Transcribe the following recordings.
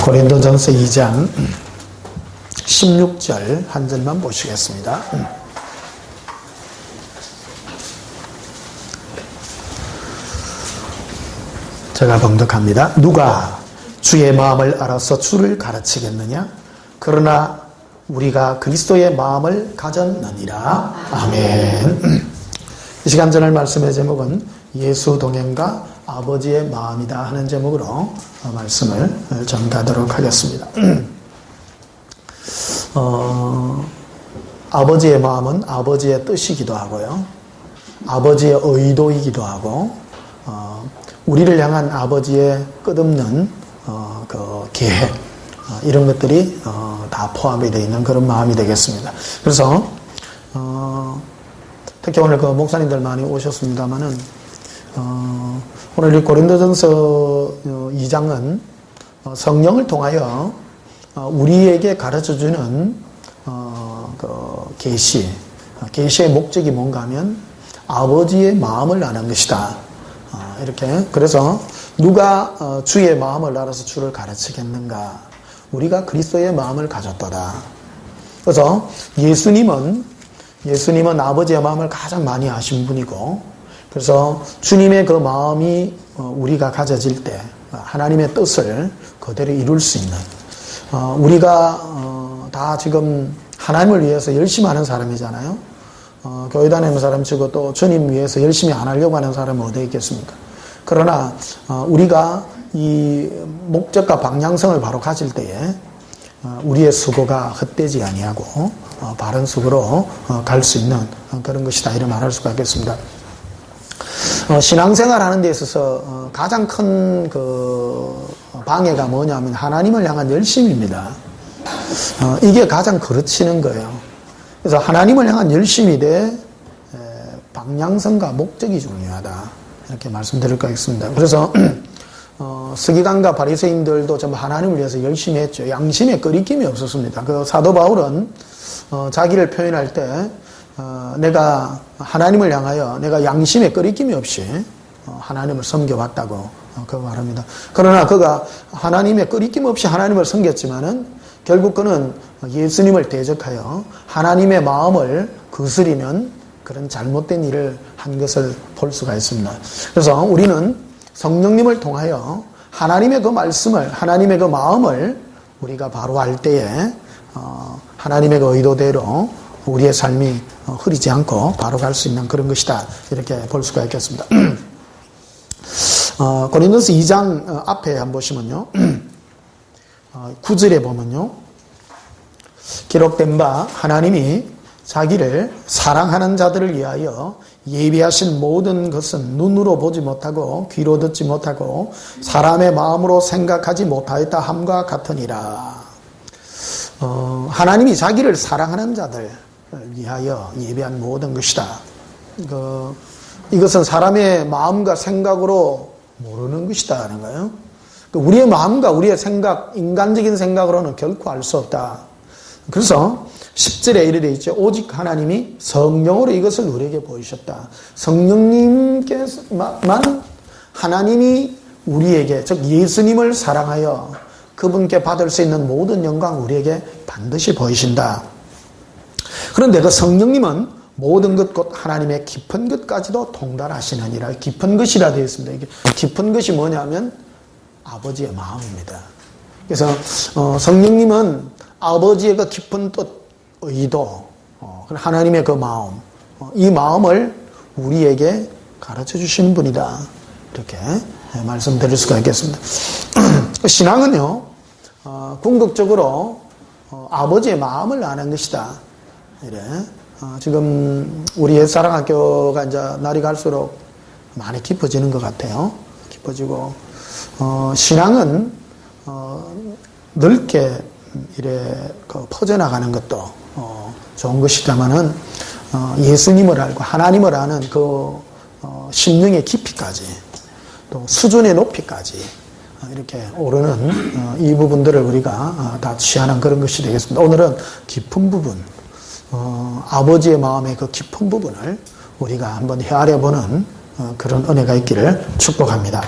고린도전서 2장 16절 한 절만 보시겠습니다. 제가 봉독합니다. 누가 주의 마음을 알아서 주를 가르치겠느냐? 그러나 우리가 그리스도의 마음을 가졌느니라. 아멘. 이 시간 전할 말씀의 제목은 예수 동행과 아버지의 마음이다 하는 제목으로 말씀을 전가하도록 하겠습니다. 아버지의 마음은 아버지의 뜻이기도 하고요. 아버지의 의도이기도 하고 우리를 향한 아버지의 끝없는 그 계획 이런 것들이 다 포함이 되어 있는 그런 마음이 되겠습니다. 그래서 특히 오늘 그 목사님들 많이 오셨습니다만은 오늘 이 고린도전서 2장은 성령을 통하여 우리에게 가르쳐주는 그 계시의 목적이 뭔가 하면 아버지의 마음을 아는 것이다. 이렇게 그래서 누가 주의 마음을 알아서 주를 가르치겠는가? 우리가 그리스도의 마음을 가졌도다. 그래서 예수님은 아버지의 마음을 가장 많이 아신 분이고, 그래서 주님의 그 마음이 우리가 가져질 때 하나님의 뜻을 그대로 이룰 수 있는, 우리가 다 지금 하나님을 위해서 열심히 하는 사람이잖아요. 교회 다니는 사람 치고 또 주님 위해서 열심히 안 하려고 하는 사람은 어디 있겠습니까? 그러나 우리가 이 목적과 방향성을 바로 가질 때에 우리의 수고가 헛되지 아니하고 바른 수고로 갈 수 있는 그런 것이다, 이런 말할 수가 있겠습니다. 신앙생활 하는 데 있어서 가장 큰 그 방해가 뭐냐면 하나님을 향한 열심입니다. 이게 가장 그르치는 거예요. 그래서 하나님을 향한 열심이 돼 방향성과 목적이 중요하다, 이렇게 말씀드릴 것 같습니다. 그래서 서기관과 바리새인들도 전부 하나님을 위해서 열심히 했죠. 양심에 끄리낌이 없었습니다. 그 사도 바울은 자기를 표현할 때 내가 하나님을 향하여 내가 양심에 끄리낌이 없이 하나님을 섬겨왔다고 그 말합니다. 그러나 그가 하나님에 끄리낌 없이 하나님을 섬겼지만은 결국 그는 예수님을 대적하여 하나님의 마음을 거스리는 그런 잘못된 일을 한 것을 볼 수가 있습니다. 그래서 우리는 성령님을 통하여 하나님의 그 말씀을, 하나님의 그 마음을 우리가 바로 알 때에 하나님의 그 의도대로 우리의 삶이 흐리지 않고 바로 갈 수 있는 그런 것이다, 이렇게 볼 수가 있겠습니다. 고린도서 2장 앞에 한번 보시면요, 9절에 보면요, 기록된 바 하나님이 자기를 사랑하는 자들을 위하여 예비하신 모든 것은 눈으로 보지 못하고 귀로 듣지 못하고 사람의 마음으로 생각하지 못하였다 함과 같으니라. 하나님이 자기를 사랑하는 자들을 위하여 예비한 모든 것이다. 이것은 사람의 마음과 생각으로 모르는 것이다 하는 거예요. 우리의 마음과 우리의 생각, 인간적인 생각으로는 결코 알 수 없다. 그래서 10절에 이르게 되어 있죠. 오직 하나님이 성령으로 이것을 우리에게 보이셨다. 성령님께만 하나님이 우리에게, 즉 예수님을 사랑하여 그분께 받을 수 있는 모든 영광 우리에게 반드시 보이신다. 그런데 그 성령님은 모든 것 곧 하나님의 깊은 것까지도 통달하시느니라. 깊은 것이라 되어 있습니다. 이게 깊은 것이 뭐냐면 아버지의 마음입니다. 그래서 성령님은 아버지의 그 깊은 뜻, 의도, 하나님의 그 마음, 이 마음을 우리에게 가르쳐 주시는 분이다, 이렇게 말씀드릴 수가 있겠습니다. 신앙은요, 궁극적으로 아버지의 마음을 아는 것이다, 이래. 지금 우리 옛사랑학교가 이제 날이 갈수록 많이 깊어지는 것 같아요. 깊어지고 신앙은 넓게 이래 퍼져나가는 것도 좋은 것이다마는 예수님을 알고 하나님을 아는 그 심령의 깊이까지, 또 수준의 높이까지 이렇게 오르는 이 부분들을 우리가 다 취하는 그런 것이 되겠습니다. 오늘은 깊은 부분, 아버지의 마음의 그 깊은 부분을 우리가 한번 헤아려 보는 그런 은혜가 있기를 축복합니다.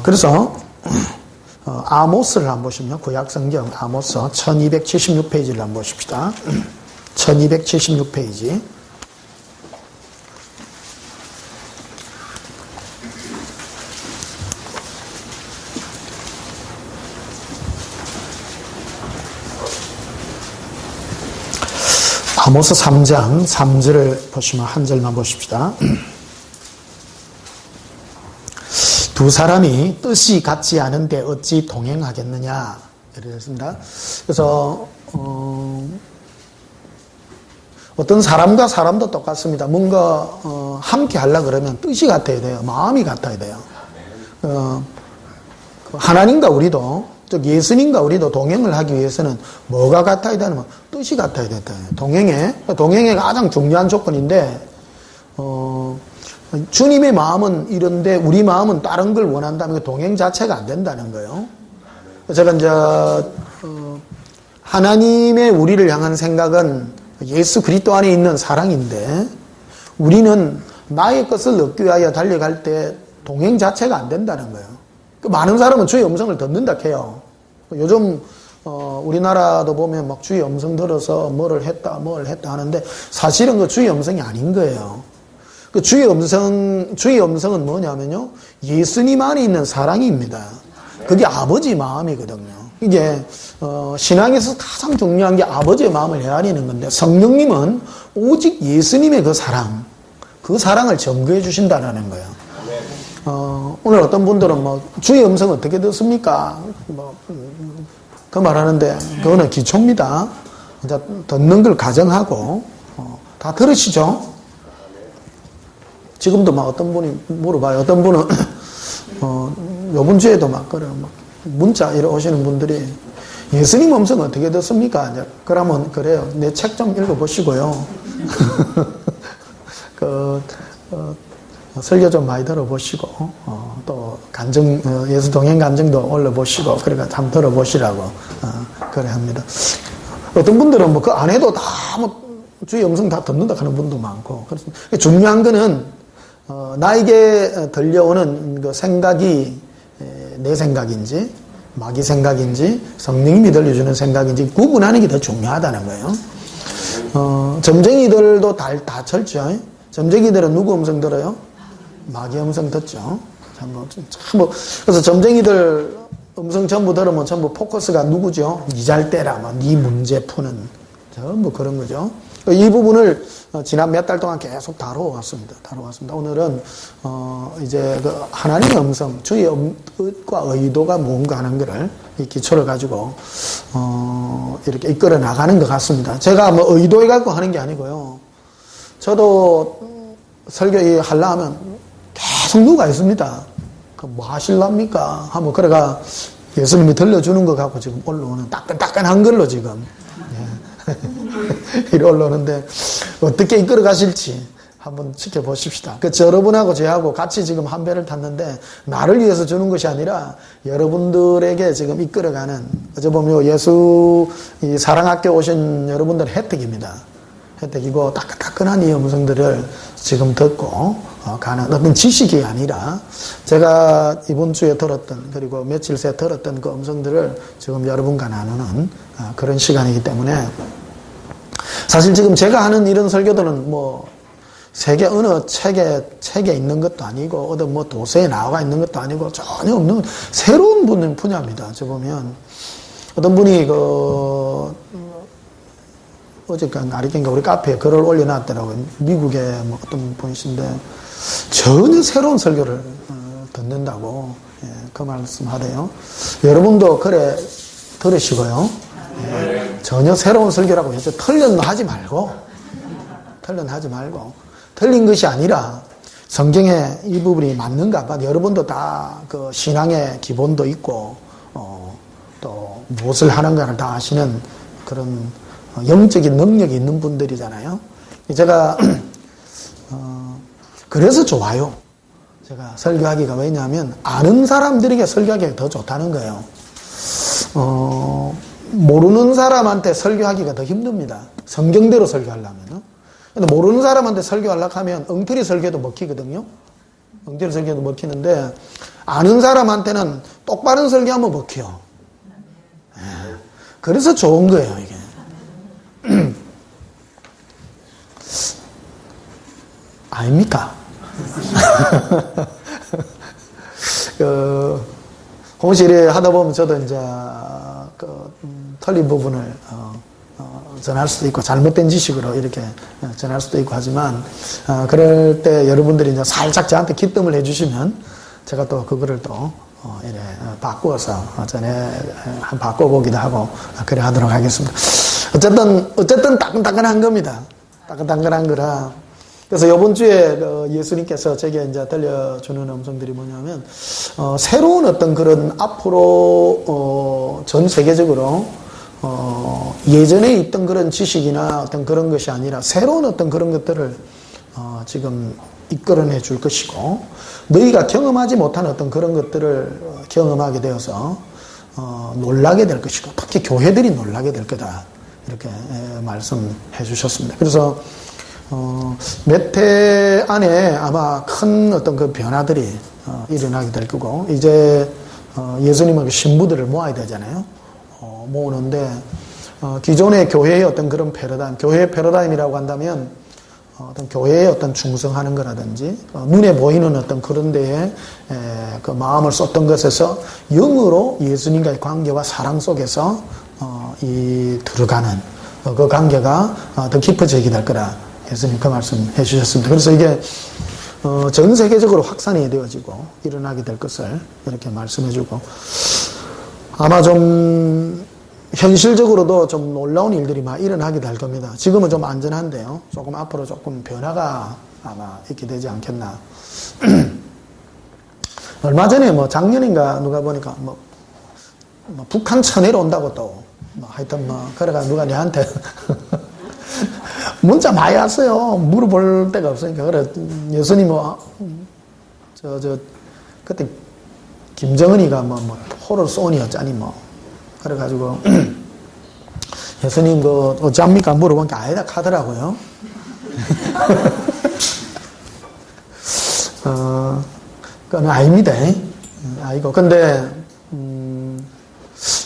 그래서 아모스를 한번 보시면 구약성경 아모스 1276페이지를 한번 보십시다. 1276페이지. 아모스 3장 3절을 보시면 한 절만 보십시다. 두 사람이 뜻이 같지 않은데 어찌 동행하겠느냐 이렇게 했습니다. 그래서 어떤 사람과 사람도 똑같습니다. 뭔가 함께 하려고 그러면 뜻이 같아야 돼요. 마음이 같아야 돼요. 하나님과 우리도 즉 예수님과 우리도 동행을 하기 위해서는 뭐가 같아야 되냐면 뜻이 같아야 된다. 동행의 가장 중요한 조건인데 주님의 마음은 이런데 우리 마음은 다른 걸 원한다면 동행 자체가 안 된다는 거예요. 제가 이제 하나님의 우리를 향한 생각은 예수 그리스도 안에 있는 사랑인데 우리는 나의 것을 얻기 위하여 달려갈 때 동행 자체가 안 된다는 거예요. 많은 사람은 주의 음성을 듣는다 해요. 요즘 우리나라도 보면 막 주의 음성 들어서 뭘 했다 하는데 사실은 그 주의 음성이 아닌 거예요. 그 주의 음성은 뭐냐면요. 예수님 안에 있는 사랑입니다. 그게 아버지 마음이거든요. 이게 신앙에서 가장 중요한 게 아버지의 마음을 헤아리는 건데 성령님은 오직 예수님의 그 사랑을 증거해 주신다는 거예요. 오늘 어떤 분들은 뭐 주의 음성 어떻게 듣습니까? 그 말하는데 그거는 기초입니다. 이제 듣는 걸 가정하고 다 들으시죠? 지금도 막 어떤 분이 물어봐요. 어떤 분은 요번 주에도 막 그래 막 문자 이러 오시는 분들이 예수님 음성 어떻게 듣습니까? 이제 그러면 그래요. 내 책 좀 읽어보시고요. 설교 좀 많이 들어보시고 또 예수 동행 간증도 올려보시고 그러니까 참 들어보시라고 그래 합니다. 어떤 분들은 뭐 그 안 해도 다 뭐 주의 음성 다 듣는다 하는 분도 많고 그렇습니다. 중요한 거는 나에게 들려오는 그 생각이 내 생각인지 마귀 생각인지 성령님이 들려주는 생각인지 구분하는 게 더 중요하다는 거예요. 점쟁이들도 다 철저. 점쟁이들은 누구 음성 들어요? 마귀 음성 듣죠. 그래서 점쟁이들 음성 전부 들으면 전부 포커스가 누구죠? 니 잘 때라, 니 문제 푸는 전부 그런 거죠. 이 부분을 지난 몇 달 동안 계속 다뤄왔습니다. 오늘은 이제 그 하나님의 음성, 주의 뜻과 의도가 뭔가 하는 것을 이 기초를 가지고 이렇게 이끌어 나가는 것 같습니다. 제가 뭐 의도해 갖고 하는 게 아니고요. 저도 설교 하려 하면 계속 누가 있습니다. 뭐 하실랍니까? 하면 그래가 예수님이 들려주는 것 갖고 지금 올라오는 따끈따끈한 걸로 지금. 이리 올라오는데 어떻게 이끌어 가실지 한번 지켜보십시다. 여러분하고 저하고 같이 지금 한 배를 탔는데 나를 위해서 주는 것이 아니라 여러분들에게 지금 이끌어가는 어제 보면 예수 사랑학교 오신 여러분들의 혜택입니다. 혜택이고 따끈따끈한 이 음성들을 지금 듣고 가는 어떤 지식이 아니라 제가 이번 주에 들었던 그리고 며칠 새 들었던 그 음성들을 지금 여러분과 나누는 그런 시간이기 때문에 사실 지금 제가 하는 이런 설교들은 뭐 세계 어느 책에 있는 것도 아니고 어떤 뭐 도서에 나와 있는 것도 아니고 전혀 없는 새로운 분야입니다. 저 보면 어떤 분이 어제인가 아리인가 우리 카페에 글을 올려놨더라고요. 미국의 뭐 어떤 분이신데 전혀 새로운 설교를 듣는다고 그 말씀 하대요. 여러분도 그래 들으시고요. 전혀 새로운 설교라고 해서 틀린 말고 틀린 것이 아니라 성경에 이 부분이 맞는가 봐. 여러분도 다 그 신앙의 기본도 있고 또 무엇을 하는가를 다 아시는 그런 영적인 능력이 있는 분들이잖아요. 제가 그래서 좋아요. 제가 설교하기가 왜냐하면 아는 사람들에게 설교하기가 더 좋다는 거예요. 모르는 사람한테 설교하기가 더 힘듭니다. 성경대로 설교하려면. 근데 모르는 사람한테 설교하려고 하면 엉터리 설교도 먹히거든요. 엉터리 설교도 먹히는데 아는 사람한테는 똑바른 설교하면 먹혀. 그래서 좋은 거예요, 이게. 아닙니까? 공실에 하다 보면 저도 이제 틀린 부분을 전할 수도 있고 잘못된 지식으로 이렇게 전할 수도 있고 하지만 그럴 때 여러분들이 이제 살짝 저한테 기뜸을 해주시면 제가 또 그거를 또 이래 바꾸어서 전에 바꿔보기도 하고 그래 하도록 하겠습니다. 어쨌든 따끈따끈한 겁니다. 따끈따끈한 거라. 그래서 이번 주에 예수님께서 제게 이제 들려주는 음성들이 뭐냐면 새로운 어떤 그런 앞으로 전 세계적으로 예전에 있던 그런 지식이나 어떤 그런 것이 아니라 새로운 어떤 그런 것들을 지금 이끌어내 줄 것이고 너희가 경험하지 못한 어떤 그런 것들을 경험하게 되어서 놀라게 될 것이고 특히 교회들이 놀라게 될 거다 이렇게 말씀해 주셨습니다. 그래서 몇 해 안에 아마 큰 어떤 그 변화들이 일어나게 될 거고 이제 예수님의 신부들을 모아야 되잖아요. 모으는데 기존의 교회의 어떤 그런 패러다임, 교회의 패러다임이라고 한다면 어떤 교회에 어떤 충성하는 거라든지 눈에 보이는 어떤 그런 데에 그 마음을 쏟던 것에서 영으로 예수님과의 관계와 사랑 속에서 이 들어가는 그 관계가 더 깊어지게 될 거라 예수님 그 말씀 해주셨습니다. 그래서 이게 전 세계적으로 확산이 되어지고 일어나게 될 것을 이렇게 말씀해주고 아마 좀 현실적으로도 좀 놀라운 일들이 막 일어나게 될 겁니다. 지금은 좀 안전한데요. 조금 앞으로 조금 변화가 아마 있게 되지 않겠나. 얼마 전에 뭐 작년인가 누가 보니까 뭐 북한 천해로 온다고 또 하여튼 그래가 누가 내한테 문자 많이 왔어요. 물어볼 데가 없으니까. 그래, 예수님 그때 김정은이가 포를 쏘니 어쩌니 그래가지고, 예수님 어찌합니까? 물어보니까 아니다 하더라고요. 그건 아닙니다. 아이고. 근데,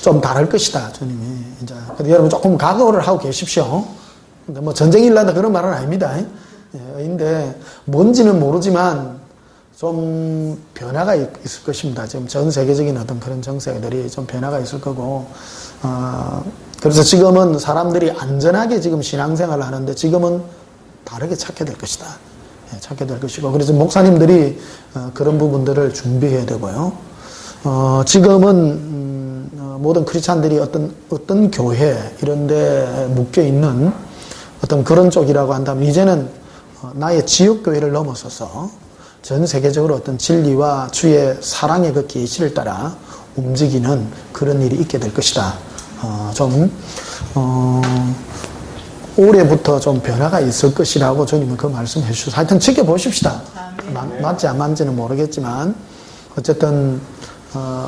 좀 다를 것이다, 주님이. 이제. 근데 여러분 조금 각오를 하고 계십시오. 근데 전쟁이 일난다 그런 말은 아닙니다. 근데 뭔지는 모르지만 좀 변화가 있을 것입니다. 지금 전 세계적인 어떤 그런 정세들이 좀 변화가 있을 거고, 그래서 지금은 사람들이 안전하게 지금 신앙생활을 하는데 지금은 다르게 찾게 될 것이다. 찾게 될 것이고, 그래서 목사님들이 그런 부분들을 준비해야 되고요. 지금은 모든 크리스찬들이 어떤 교회 이런 데 묶여 있는 어떤 그런 쪽이라고 한다면 이제는 나의 지역교회를 넘어서서 전 세계적으로 어떤 진리와 주의 사랑의 그 계시를 따라 움직이는 그런 일이 있게 될 것이다. 올해부터 좀 변화가 있을 것이라고 주님은 그 말씀해 주셔서 하여튼 지켜보십시다. 맞지 안 맞지는 모르겠지만 어쨌든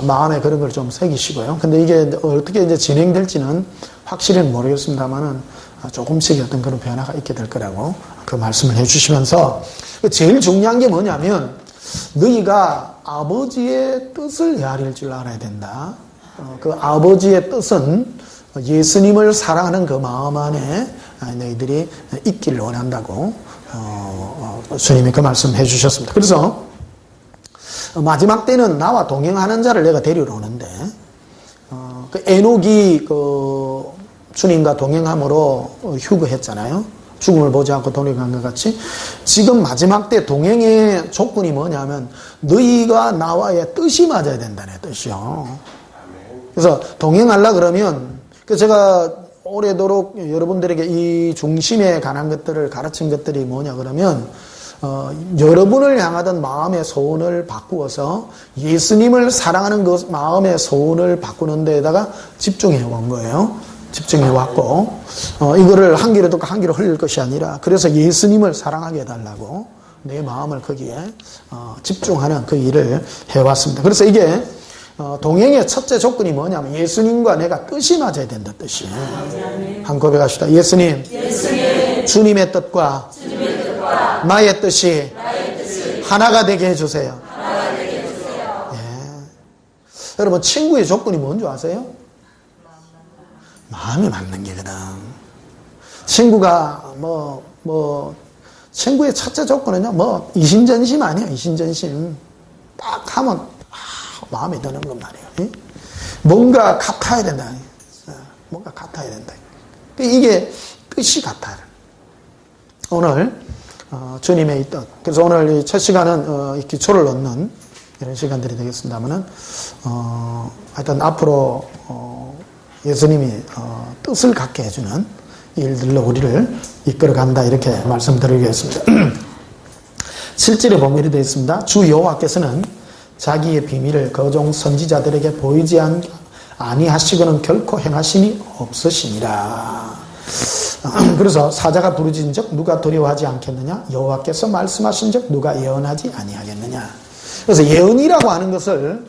마음에 그런 걸 좀 새기시고요. 근데 이게 어떻게 이제 진행될지는 확실히는 모르겠습니다만은 조금씩 어떤 그런 변화가 있게 될 거라고 그 말씀을 해주시면서 제일 중요한 게 뭐냐면 너희가 아버지의 뜻을 헤아릴 줄 알아야 된다. 그 아버지의 뜻은 예수님을 사랑하는 그 마음 안에 너희들이 있기를 원한다고 주님이 그 말씀 해주셨습니다. 그래서 마지막 때는 나와 동행하는 자를 내가 데리러 오는데 그 에녹이 주님과 동행함으로 휴거했잖아요. 죽음을 보지 않고 동행한 것 같이 지금 마지막 때 동행의 조건이 뭐냐면 너희가 나와의 뜻이 맞아야 된다는 뜻이요. 그래서 동행하려 그러면 제가 오래도록 여러분들에게 이 중심에 관한 것들을 가르친 것들이 뭐냐 그러면 여러분을 향하던 마음의 소원을 바꾸어서 예수님을 사랑하는 그 마음의 소원을 바꾸는 데에다가 집중해 온 거예요. 집중해 왔고 이거를 한 귀로 듣고 한 귀로 흘릴 것이 아니라 그래서 예수님을 사랑하게 해달라고 내 마음을 거기에 집중하는 그 일을 해왔습니다. 그래서 이게 동행의 첫째 조건이 뭐냐면 예수님과 내가 뜻이 맞아야 된다 뜻이에요. 한 고백합시다. 예수님, 주님의 뜻과 나의 뜻이 하나가 되게 해주세요. 예, 여러분, 친구의 조건이 뭔지 아세요? 마음이 맞는 게거든. 친구가 친구의 첫째 조건은요, 이심전심 아니야, 이심전심. 딱 하면, 마음에 드는 건 말이에요. 뭔가 같아야 된다. 뭔가 같아야 된다. 이게 뜻이 같아요. 오늘, 주님의 이 뜻. 그래서 오늘 이 첫 시간은, 이 기초를 넣는 이런 시간들이 되겠습니다만은, 하여튼 앞으로, 예수님이, 뜻을 갖게 해주는 일들로 우리를 이끌어 간다. 이렇게 말씀드리겠습니다. 7절에 보면 이렇게 되어 있습니다. 주 여호와께서는 자기의 비밀을 거종 선지자들에게 보이지 아니하시고는 결코 행하심이 없으시니라. 그래서 사자가 부르짖은즉 누가 두려워하지 않겠느냐? 여호와께서 말씀하신즉 누가 예언하지 아니하겠느냐? 그래서 예언이라고 하는 것을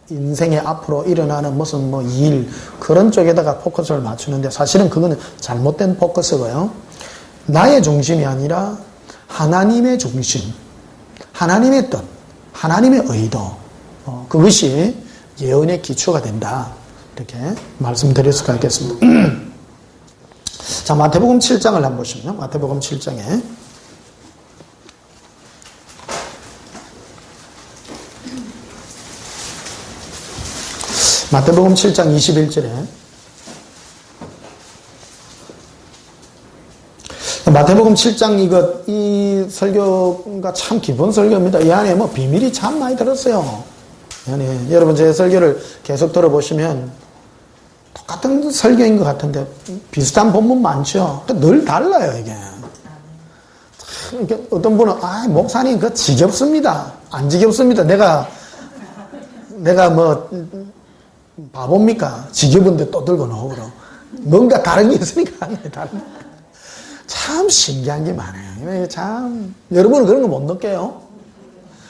인생의 앞으로 일어나는 무슨 일 그런 쪽에다가 포커스를 맞추는데 사실은 그거는 잘못된 포커스고요. 나의 중심이 아니라 하나님의 중심, 하나님의 뜻, 하나님의 의도, 그것이 예언의 기초가 된다. 이렇게 말씀드릴 수가 있겠습니다. 자, 마태복음 7장을 한번 보시면요. 마태복음 7장에 마태복음 7장 21절에 마태복음 7장 이 설교가 참 기본 설교입니다. 이 안에 비밀이 참 많이 들었어요. 아니, 여러분 제 설교를 계속 들어보시면 똑같은 설교인 것 같은데 비슷한 본문 많죠. 늘 달라요, 이게. 참, 어떤 분은 목사님 그거 지겹습니다. 안 지겹습니다. 내가 바보입니까? 지겨운데 또 들고 나오고 뭔가 다른 게 있으니까 다른 참 신기한 게 많아요. 참 여러분은 그런 거 못 느껴요?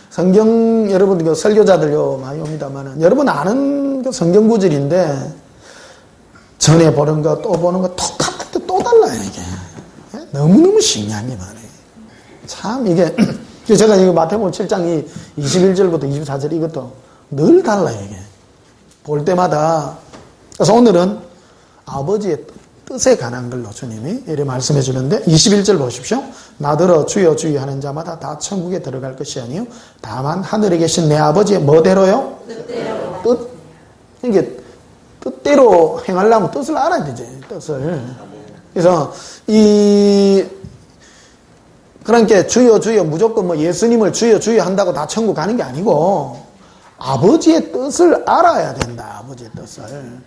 성경 여러분 설교자들요 많이 옵니다만은 여러분 아는 그 성경 구절인데 전에 보는 거 또 보는 거 똑같은데 또 달라요 이게. 너무너무 신기한 게 많아요. 참 이게 제가 이거 마태복음 7장 21절부터 24절 이것도 늘 달라요 이게. 볼 때마다. 그래서 오늘은 아버지의 뜻에 관한 걸로 주님이 이렇게 말씀해 주는데 21절 보십시오. 나더러 주여 주여 하는 자마다 다 천국에 들어갈 것이 아니요 다만 하늘에 계신 내 아버지의 뭐대로요? 뜻대로. 뜻. 이게 뜻대로 행하려면 뜻을 알아야 되지. 뜻을. 그래서 그러니까 주여 주여 무조건 예수님을 주여 주여 한다고 다 천국 가는 게 아니고 아버지의 뜻을 알아야 된다. 아버지의 뜻을.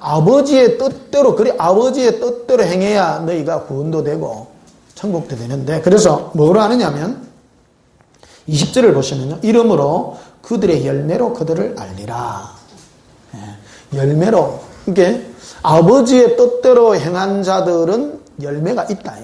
아버지의 뜻대로, 그래, 아버지의 뜻대로 행해야 너희가 구원도 되고, 천국도 되는데, 그래서 뭐로 하느냐면, 20절을 보시면요. 이러므로 그들의 열매로 그들을 알리라. 열매로. 이게, 아버지의 뜻대로 행한 자들은 열매가 있다.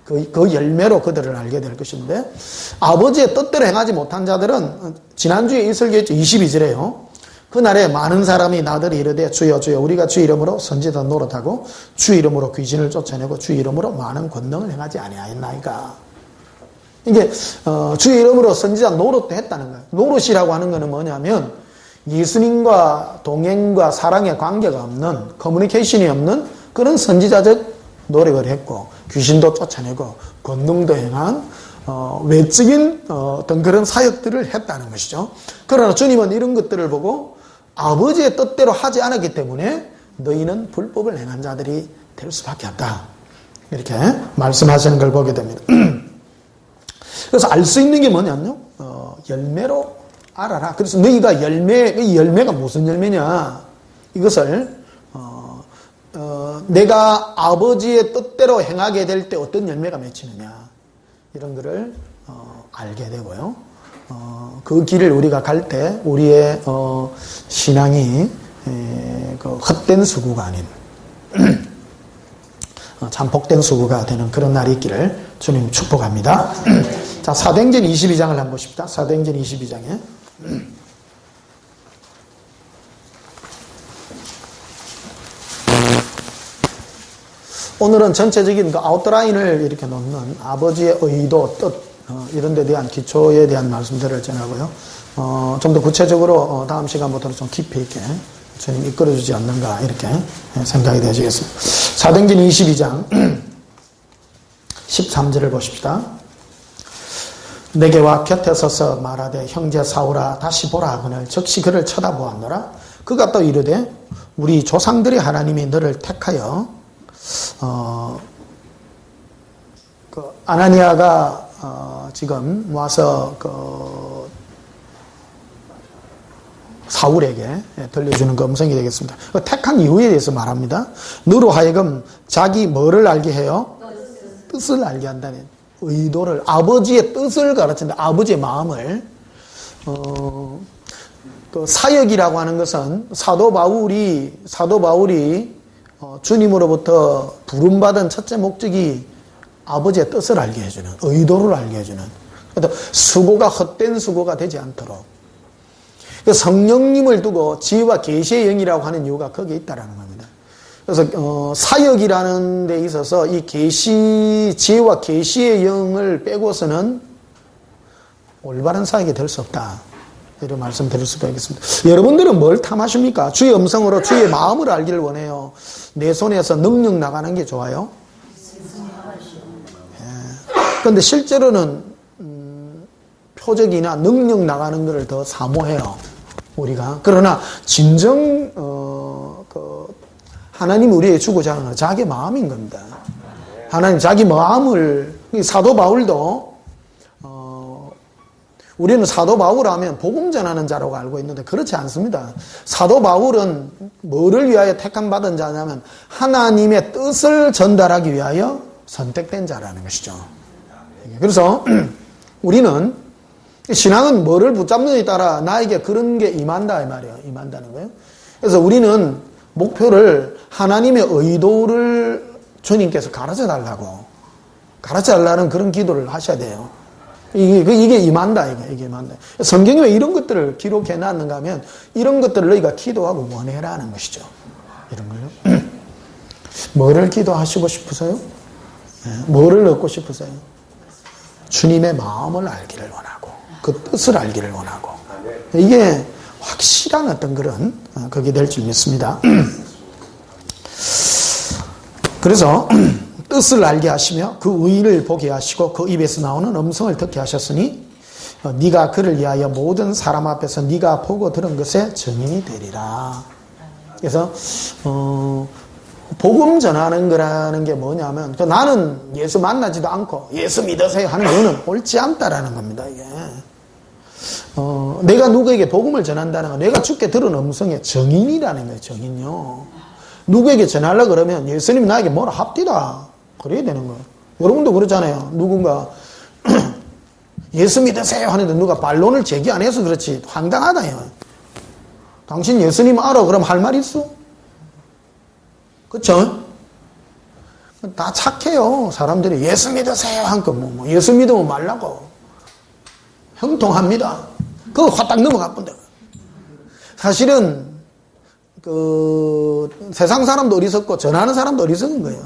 그 열매로 그들을 알게 될 것인데 아버지의 뜻대로 행하지 못한 자들은 지난주에 이 설교했죠. 22절에요. 그날에 많은 사람이 나더러 이르되 주여 주여 우리가 주 이름으로 선지자 노릇하고 주 이름으로 귀신을 쫓아내고 주 이름으로 많은 권능을 행하지 아니하였나이까. 이게 주 이름으로 선지자 노릇도 했다는 거예요. 노릇이라고 하는 거는 뭐냐면 예수님과 동행과 사랑의 관계가 없는 커뮤니케이션이 없는 그런 선지자적 노력을 했고 귀신도 쫓아내고 권능도 행한 외적인 어떤 그런 사역들을 했다는 것이죠. 그러나 주님은 이런 것들을 보고 아버지의 뜻대로 하지 않았기 때문에 너희는 불법을 행한 자들이 될 수밖에 없다. 이렇게 말씀하시는 걸 보게 됩니다. 그래서 알 수 있는 게 뭐냐면요. 열매로 알아라. 그래서 너희가 열매가 무슨 열매냐. 이것을 내가 아버지의 뜻대로 행하게 될 때 어떤 열매가 맺히느냐 이런 거를 알게 되고요. 그 길을 우리가 갈 때 우리의 신앙이 그 헛된 수고가 아닌 참 복된 수고가 되는 그런 날이 있기를 주님 축복합니다. 자, 사도행전 22장을 한번 보십시다. 사도행전 22장에 오늘은 전체적인 그 아웃라인을 이렇게 놓는 아버지의 의도, 뜻, 이런 데 대한 기초에 대한 말씀들을 전하고요. 좀 더 구체적으로 다음 시간부터는 좀 깊이 있게 주님 이끌어주지 않는가 이렇게 생각이 되시겠습니다. 사도행전 22장 13절을 보십시다. 내게와 곁에 서서 말하되 형제 사울아 다시 보라 하거늘 즉시 그를 쳐다보았노라. 그가 또 이르되 우리 조상들의 하나님이 너를 택하여 아나니아가 지금 와서 사울에게 들려주는 그 음성이 되겠습니다. 택한 이유에 대해서 말합니다. 너로 하여금 자기 뭐를 알게 해요? 뜻을 알게 한다는 의도를, 아버지의 뜻을 가르친다. 아버지의 마음을. 그 사역이라고 하는 것은 사도 바울이 주님으로부터 부름받은 첫째 목적이 아버지의 뜻을 알게 해주는, 의도를 알게 해주는. 그래서 수고가 헛된 수고가 되지 않도록. 성령님을 두고 지혜와 계시의 영이라고 하는 이유가 거기에 있다라는 겁니다. 그래서 사역이라는 데 있어서 이 지혜와 계시의 영을 빼고서는 올바른 사역이 될 수 없다. 이런 말씀 드릴 수가 있겠습니다. 여러분들은 뭘 탐하십니까? 주의 음성으로 주의 마음을 알기를 원해요. 내 손에서 능력 나가는 게 좋아요? 그런데 실제로는 표적이나 능력 나가는 것을 더 사모해요. 우리가. 그러나 진정 하나님이 우리에게 주고자 하는 건 자기 마음인 겁니다. 하나님 자기 마음을, 사도 바울도 우리는 사도 바울 하면 복음 전하는 자라고 알고 있는데 그렇지 않습니다. 사도 바울은 뭐를 위하여 택함받은 자냐면 하나님의 뜻을 전달하기 위하여 선택된 자라는 것이죠. 그래서 우리는 신앙은 뭐를 붙잡느냐에 따라 나에게 그런 게 임한다 이 말이에요. 임한다는 거예요. 그래서 우리는 목표를 하나님의 의도를 주님께서 가르쳐 달라는 그런 기도를 하셔야 돼요. 이게 임한다, 이게 임한다. 성경에 왜 이런 것들을 기록해 놨는가 하면 이런 것들을 너희가 기도하고 원해라는 것이죠. 이런 걸요. 뭐를 기도하시고 싶으세요? 뭐를 얻고 싶으세요? 주님의 마음을 알기를 원하고 그 뜻을 알기를 원하고 이게 확실한 어떤 그런 그게 될 줄 믿습니다. 그래서 뜻을 알게 하시며 그 의를 보게 하시고 그 입에서 나오는 음성을 듣게 하셨으니 네가 그를 위하여 모든 사람 앞에서 네가 보고 들은 것에 증인이 되리라. 그래서 복음 전하는 거라는 게 뭐냐면 나는 예수 만나지도 않고 예수 믿으세요 하는 거는 옳지 않다라는 겁니다. 이게 내가 누구에게 복음을 전한다는 건 내가 주께 들은 음성의 증인이라는 거예요. 증인요. 누구에게 전하려고 그러면 예수님이 나에게 뭐라 합디다 그래야 되는 거예요. 여러분도 그렇잖아요. 누군가 예수 믿으세요 하는데 누가 반론을 제기 안 해서 그렇지 황당하다요. 당신 예수님 알아? 그럼 할 말 있어? 그쵸? 다 착해요. 사람들이 예수 믿으세요 하니까 뭐 예수 믿으면 말라고 형통합니다. 그거 화딱 넘어가 본다. 사실은 세상 사람도 어리석고 전하는 사람도 어리석은 거예요.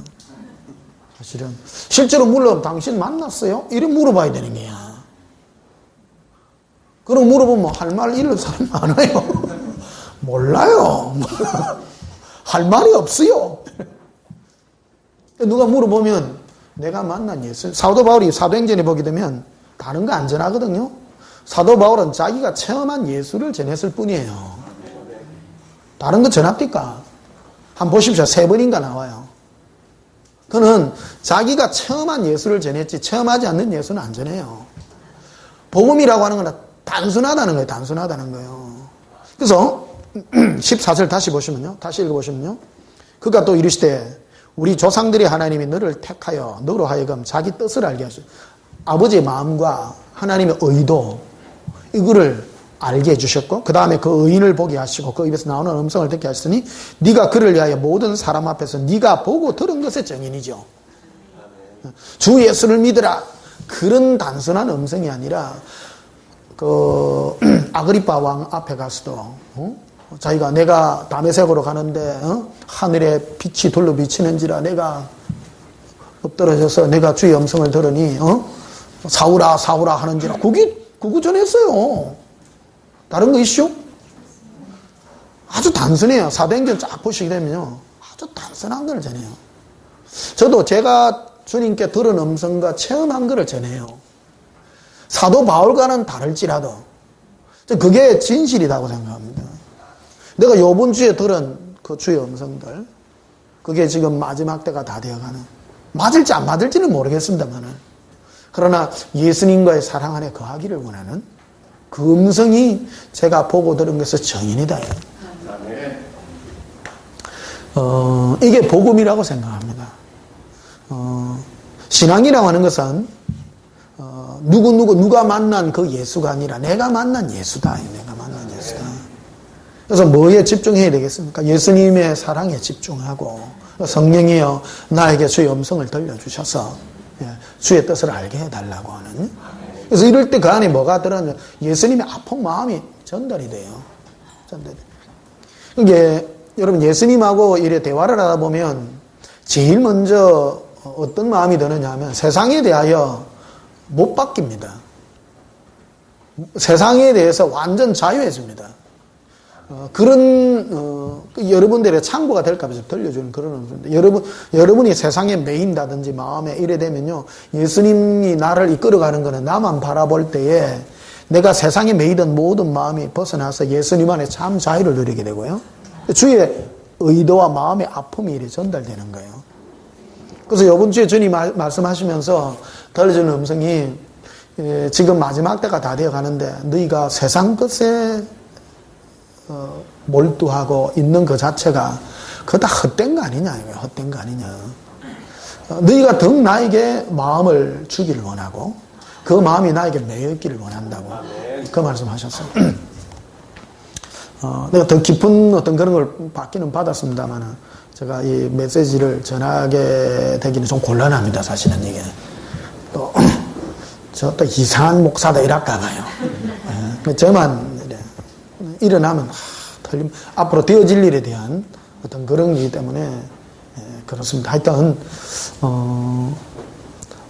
사실은 실제로 물론 당신 만났어요? 이래 물어봐야 되는 거야. 그럼 물어보면 할 말 잃을 사람 많아요. 몰라요. 할 말이 없어요. 누가 물어보면 내가 만난 예수. 사도 바울이 사도행전에 보게 되면 다른 거 안 전하거든요. 사도 바울은 자기가 체험한 예수를 전했을 뿐이에요. 다른 거 전합니까? 한번 보십시오. 3번인가 나와요. 그는 자기가 체험한 예수를 전했지 체험하지 않는 예수는 안 전해요. 복음이라고 하는 건 단순하다는 거예요. 단순하다는 거예요. 그래서 14절 다시 보시면요. 다시 읽어보시면요. 그가 또 이르시되 우리 조상들의 하나님이 너를 택하여 너로 하여금 자기 뜻을 알게 하시고 아버지의 마음과 하나님의 의도 이거를 알게 해주셨고 그 다음에 그 의인을 보게 하시고 그 입에서 나오는 음성을 듣게 하시니 네가 그를 위하여 모든 사람 앞에서 네가 보고 들은 것의 증인이죠. 주 예수를 믿으라. 그런 단순한 음성이 아니라 아그리파 왕 앞에 가서도 자기가 내가 다메섹으로 가는데 하늘에 빛이 둘로 비치는지라 내가 엎드러져서 내가 주의 음성을 들으니 사우라 사우라 하는지라 그거 전했어요. 다른 거 이슈? 아주 단순해요. 사도행전 쫙 보시게 되면요. 아주 단순한 걸 전해요. 저도 제가 주님께 들은 음성과 체험한 것을 전해요. 사도 바울과는 다를지라도 그게 진실이라고 생각합니다. 내가 요번 주에 들은 그 주의 음성들, 그게 지금 마지막 때가 다 되어가는, 맞을지 안 맞을지는 모르겠습니다만은, 그러나 예수님과의 사랑 안에 거하기를 원하는 그 음성이 제가 보고 들은 것은 정인이다. 이게 복음이라고 생각합니다. 신앙이라고 하는 것은 누가 만난 그 예수가 아니라 내가 만난 예수다. 내가 만난 예수다. 그래서 뭐에 집중해야 되겠습니까? 예수님의 사랑에 집중하고 성령이여 나에게 주의 음성을 들려주셔서 주의 뜻을 알게 해달라고 하는. 그래서 이럴 때 그 안에 뭐가 들어있냐? 예수님의 아픈 마음이 전달이 돼요. 이게 여러분 예수님하고 이래 대화를 하다 보면 제일 먼저 어떤 마음이 드느냐 하면 세상에 대하여 못 바뀝니다. 세상에 대해서 완전 자유해집니다. 그런 여러분들의 참고가 될까 봐 들려주는 그런 음성인데, 여러분이 세상에 매인다든지 마음에 이래 되면요, 예수님이 나를 이끌어가는 거는 나만 바라볼 때에 내가 세상에 매이던 모든 마음이 벗어나서 예수님 안에 참 자유를 누리게 되고요, 주의 의도와 마음의 아픔이 이래 전달되는 거예요. 그래서 이번 주에 주님 말씀하시면서 들려주는 음성이 지금 마지막 때가 다 되어 가는데 너희가 세상 것에 몰두하고 있는 그 자체가 그거 다 헛된 거 아니냐, 헛된 거 아니냐. 너희가 더 나에게 마음을 주기를 원하고 그 마음이 나에게 매였기를 원한다고 그 말씀하셨어요. 내가 더 깊은 어떤 그런 걸 받기는 받았습니다만 제가 이 메시지를 전하게 되기는 좀 곤란합니다. 사실은 이게 또 이상한 목사다 이랄까 봐요. 저만 일어나면 앞으로 되어질 일에 대한 어떤 그런 거기 때문에 그렇습니다. 하여튼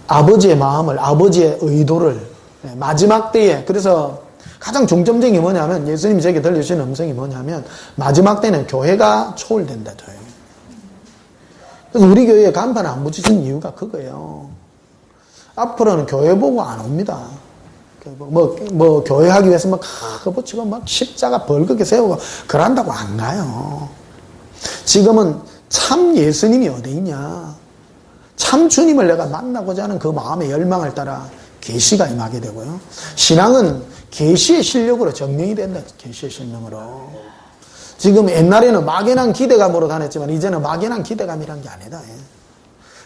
아버지의 마음을, 아버지의 의도를 마지막 때에, 그래서 가장 중점적인 게 뭐냐면 예수님이 저에게 들려주시는 음성이 뭐냐면 마지막 때는 교회가 초월된다. 그래서 우리 교회에 간판 안 붙이신 이유가 그거예요. 앞으로는 교회 보고 안 옵니다. 뭐 교회 하기 위해서 막 그거 붙이고 막 십자가 벌겋게 세우고 그런다고 안 가요. 지금은 참 예수님이 어디 있냐, 참 주님을 내가 만나고자 하는 그 마음의 열망을 따라 계시가 임하게 되고요. 신앙은 계시의 실력으로 증명이 된다. 계시의 실력으로. 지금 옛날에는 막연한 기대감으로 다녔지만 이제는 막연한 기대감이란 게 아니다.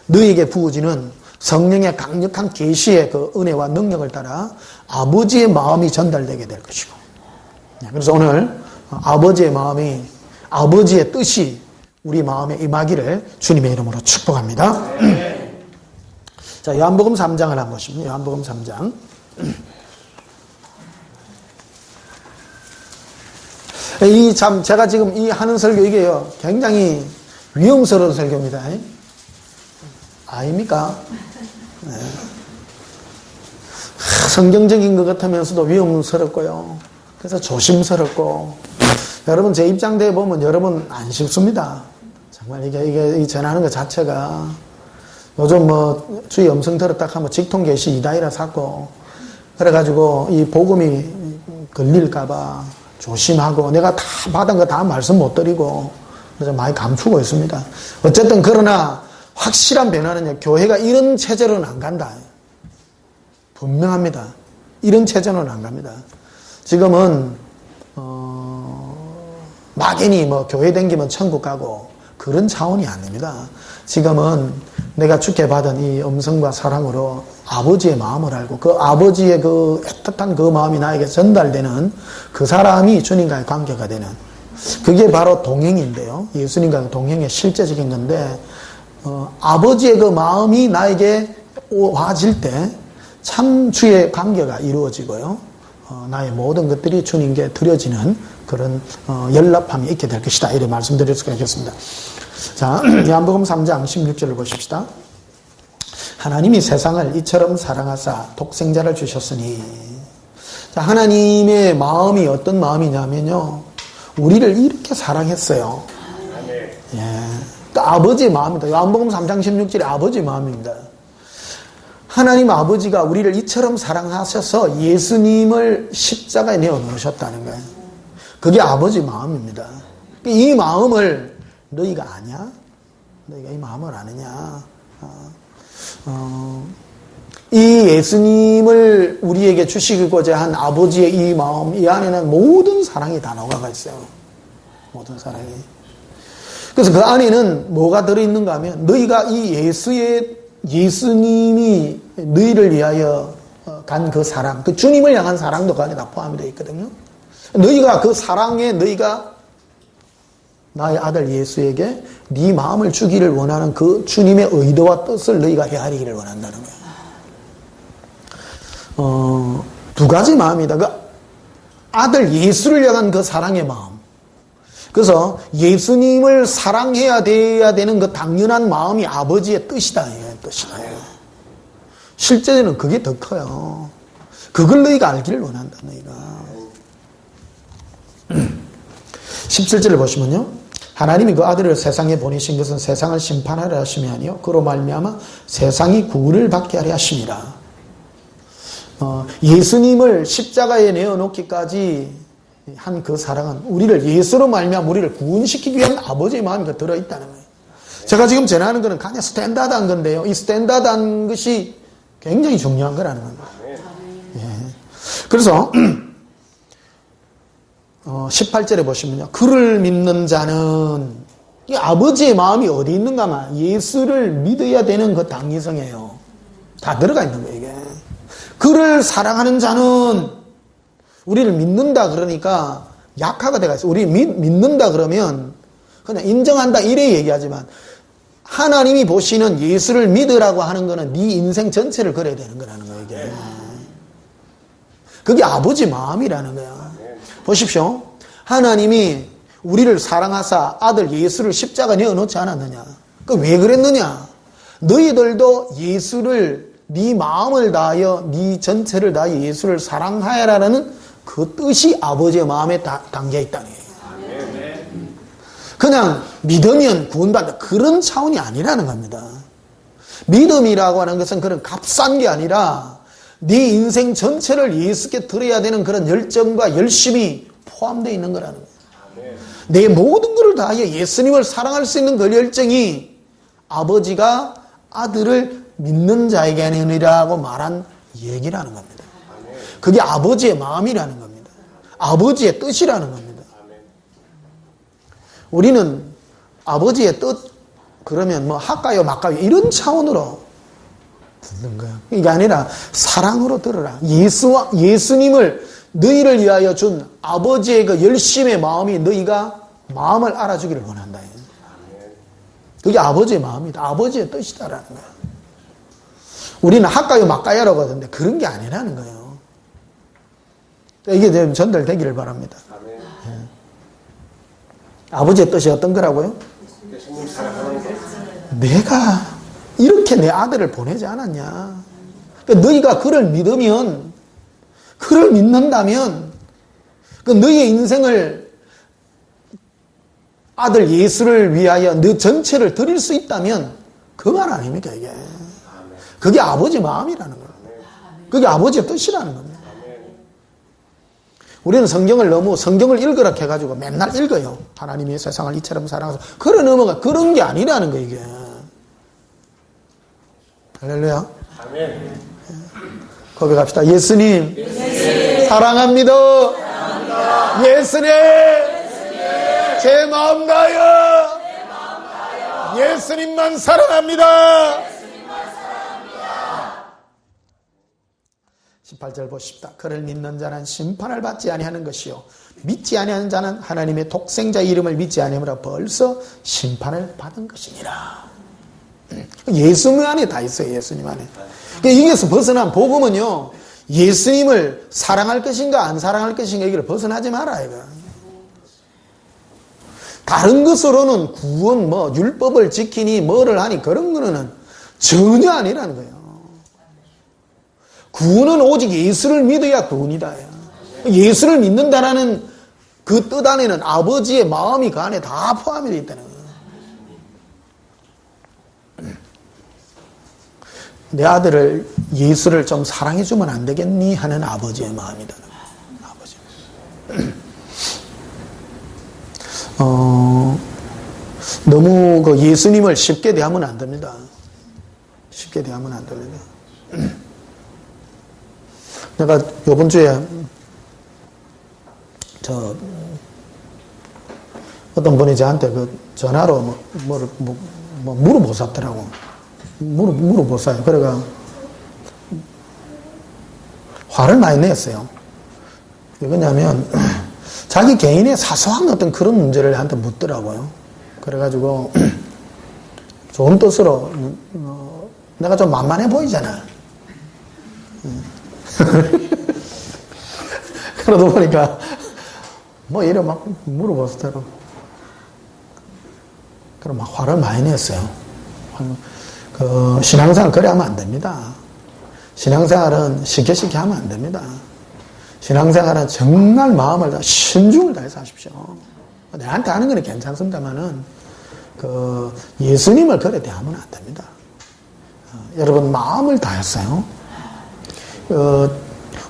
너희에게 부어지는 성령의 강력한 계시의 그 은혜와 능력을 따라 아버지의 마음이 전달되게 될 것이고, 그래서 오늘 아버지의 마음이, 아버지의 뜻이 우리 마음에 임하기를 주님의 이름으로 축복합니다. 자, 요한복음 3장을 한번 보시면, 요한복음 3장. 제가 지금 이 하는 설교, 이게요, 굉장히 위험스러운 설교입니다. 아닙니까? 네. 성경적인 것 같으면서도 위험스럽고요. 그래서 조심스럽고, 여러분 제 입장대에 보면 여러분 안 쉽습니다. 정말 이게 전하는 것 자체가 요즘 뭐 주의 음성 들었다 하면 직통계시 이다이라 샀고, 그래가지고 이 복음이 걸릴까봐 조심하고, 내가 다 받은 거 다 말씀 못 드리고 그래서 많이 감추고 있습니다. 어쨌든 그러나 확실한 변화는요, 교회가 이런 체제로는 안 간다. 분명합니다. 이런 체제로는 안 갑니다. 지금은 막연히 뭐 교회 댕기면 천국 가고 그런 차원이 아닙니다. 지금은 내가 주께 받은 이 음성과 사랑으로 아버지의 마음을 알고 그 아버지의 그 애틋한 그 마음이 나에게 전달되는 그 사람이 주님과의 관계가 되는, 그게 바로 동행인데요. 예수님과의 동행의 실제적인 건데, 아버지의 그 마음이 나에게 와질 때 참 주의 관계가 이루어지고요. 나의 모든 것들이 주님께 드려지는 그런 연락함이 있게 될 것이다. 이렇게 말씀드릴 수가 있겠습니다. 자, 요한복음 3장 16절을 보십시다. 하나님이 세상을 이처럼 사랑하사 독생자를 주셨으니. 자, 하나님의 마음이 어떤 마음이냐면요, 우리를 이렇게 사랑했어요. 예. 또 아버지의 마음입니다. 요한복음 3장 16절에 아버지의 마음입니다. 하나님 아버지가 우리를 이처럼 사랑하셔서 예수님을 십자가에 내어 놓으셨다는 거예요. 그게 아버지 마음입니다. 이 마음을 너희가 아냐? 너희가 이 마음을 아느냐? 이 예수님을 우리에게 주시고자 한 아버지의 이 마음, 이 안에는 모든 사랑이 다 녹아가 있어요. 모든 사랑이. 그래서 그 안에는 뭐가 들어있는가 하면, 너희가 이 예수님이 너희를 위하여 간 그 사랑, 그 주님을 향한 사랑도 그 안에 다 포함되어 있거든요. 너희가 그 사랑에 너희가 나의 아들 예수에게 네 마음을 주기를 원하는 그 주님의 의도와 뜻을 너희가 헤아리기를 원한다는 거예요. 두 가지 마음이다. 그 아들 예수를 향한 그 사랑의 마음. 그래서 예수님을 사랑해야 돼야 되는 그 당연한 마음이 아버지의 뜻이다. 뜻이다. 실제로는 그게 더 커요. 그걸 너희가 알기를 원한다. 너희가. 17절을 보시면요, 하나님이 그 아들을 세상에 보내신 것은 세상을 심판하려 하심이 아니요 그로 말미암아 세상이 구원을 받게 하려 하심이라. 예수님을 십자가에 내어놓기까지 한 그 사랑은 우리를 예수로 말미암아 우리를 구원시키기 위한 아버지의 마음이 들어있다는 거예요. 제가 지금 전하는 것은 그냥 스탠다드한 건데요, 이 스탠다드한 것이 굉장히 중요한 거라는 겁니다. 예. 그래서 18절에 보시면요, 그를 믿는 자는, 이 아버지의 마음이 어디 있는가 하면 예수를 믿어야 되는 그 당위성이에요. 다 들어가 있는 거예요, 이게. 그를 사랑하는 자는, 우리를 믿는다 그러니까 약화가 돼가 있어요. 우리 믿는다 그러면 그냥 인정한다 이래 얘기하지만, 하나님이 보시는 예수를 믿으라고 하는 거는 네 인생 전체를 걸어야 되는 거라는 거예요, 이게. 그게 아버지 마음이라는 거예요. 보십시오. 하나님이 우리를 사랑하사 아들 예수를 십자가에 내어놓지 않았느냐? 왜 그랬느냐? 너희들도 예수를 네 마음을 다하여 네 전체를 다하여 예수를 사랑하여라는 그 뜻이 아버지의 마음에 담겨 있다는 거예요. 그냥 믿으면 구원받는다 그런 차원이 아니라는 겁니다. 믿음이라고 하는 것은 그런 값싼 게 아니라 네 인생 전체를 예수께 드려야 되는 그런 열정과 열심이 포함되어 있는 거라는 거예요. 내 모든 것을 다하여 예수님을 사랑할 수 있는 그 열정이 아버지가 아들을 믿는 자에게 아니라고 말한 얘기라는 겁니다. 그게 아버지의 마음이라는 겁니다. 아버지의 뜻이라는 겁니다. 우리는 아버지의 뜻 그러면 뭐 할까요 말까요 이런 차원으로 듣는 거예요. 이게 아니라 사랑으로 들으라. 예수님을 너희를 위하여 준 아버지의 그 열심의 마음이 너희가 마음을 알아주기를 원한다. 그게 아버지의 마음이다. 아버지의 뜻이다라는 거예요. 우리는 할까요 말까요라고 하던데 그런 게 아니라는 거예요. 이게 좀 전달되기를 바랍니다. 예. 아버지의 뜻이 어떤 거라고요? 내가 이렇게 내 아들을 보내지 않았냐. 그러니까 너희가 그를 믿으면, 그를 믿는다면, 그 너희의 인생을 아들 예수를 위하여 너 전체를 드릴 수 있다면 그 말 아닙니까 이게. 그게 아버지 마음이라는 거예요. 그게 아버지의 뜻이라는 겁니다. 우리는 성경을 읽으라 해가지고 맨날 읽어요. 하나님이 세상을 이처럼 사랑하셔서. 그래 넘어가. 그런 게 아니라는 거예요, 이게. 할렐루야. 아멘. 고백합시다. 예수님. 사랑합니다. 예수님. 제 마음 다하여 예수님만 사랑합니다. 18절 보십시다. 그를 믿는 자는 심판을 받지 아니하는 것이요 믿지 아니하는 자는 하나님의 독생자 이름을 믿지 아니하므로 벌써 심판을 받은 것이니라. 예수님 안에 다 있어요. 예수님 안에. 여기에서 벗어난 복음은요, 예수님을 사랑할 것인가 안 사랑할 것인가 얘기를 벗어나지 마라 이거. 다른 것으로는 구원 율법을 지키니 뭐를 하니 그런 거는 전혀 아니라는 거예요. 구원은 오직 예수를 믿어야 구원이다. 예수를 믿는다라는 그 뜻 안에는 아버지의 마음이 그 안에 다 포함이 되어 있다는 거예요. 내 아들을, 예수를 좀 사랑해주면 안 되겠니? 하는 아버지의 마음이다. 아버지. 너무 그 예수님을 쉽게 대하면 안 됩니다. 쉽게 대하면 안 됩니다. 내가 요번 주에 어떤 분이 저한테 그 전화로 물어보셨더라고. 물어보세요. 그래가 화를 많이 냈어요. 왜 그러냐면 자기 개인의 사소한 어떤 그런 문제를 나한테 묻더라고요. 그래가지고 좋은 뜻으로 내가 좀 만만해 보이잖아. 그러다 보니까 뭐 이래 막 물어보시더라고. 그럼 막 화를 많이 냈어요. 그 신앙생활 그래 하면 안 됩니다. 신앙생활은 쉽게 하면 안 됩니다. 신앙생활은 정말 마음을 다 신중을 다해서 하십시오. 내한테 하는 건 괜찮습니다만은 그 예수님을 그래 대하면 안 됩니다. 여러분 마음을 다했어요.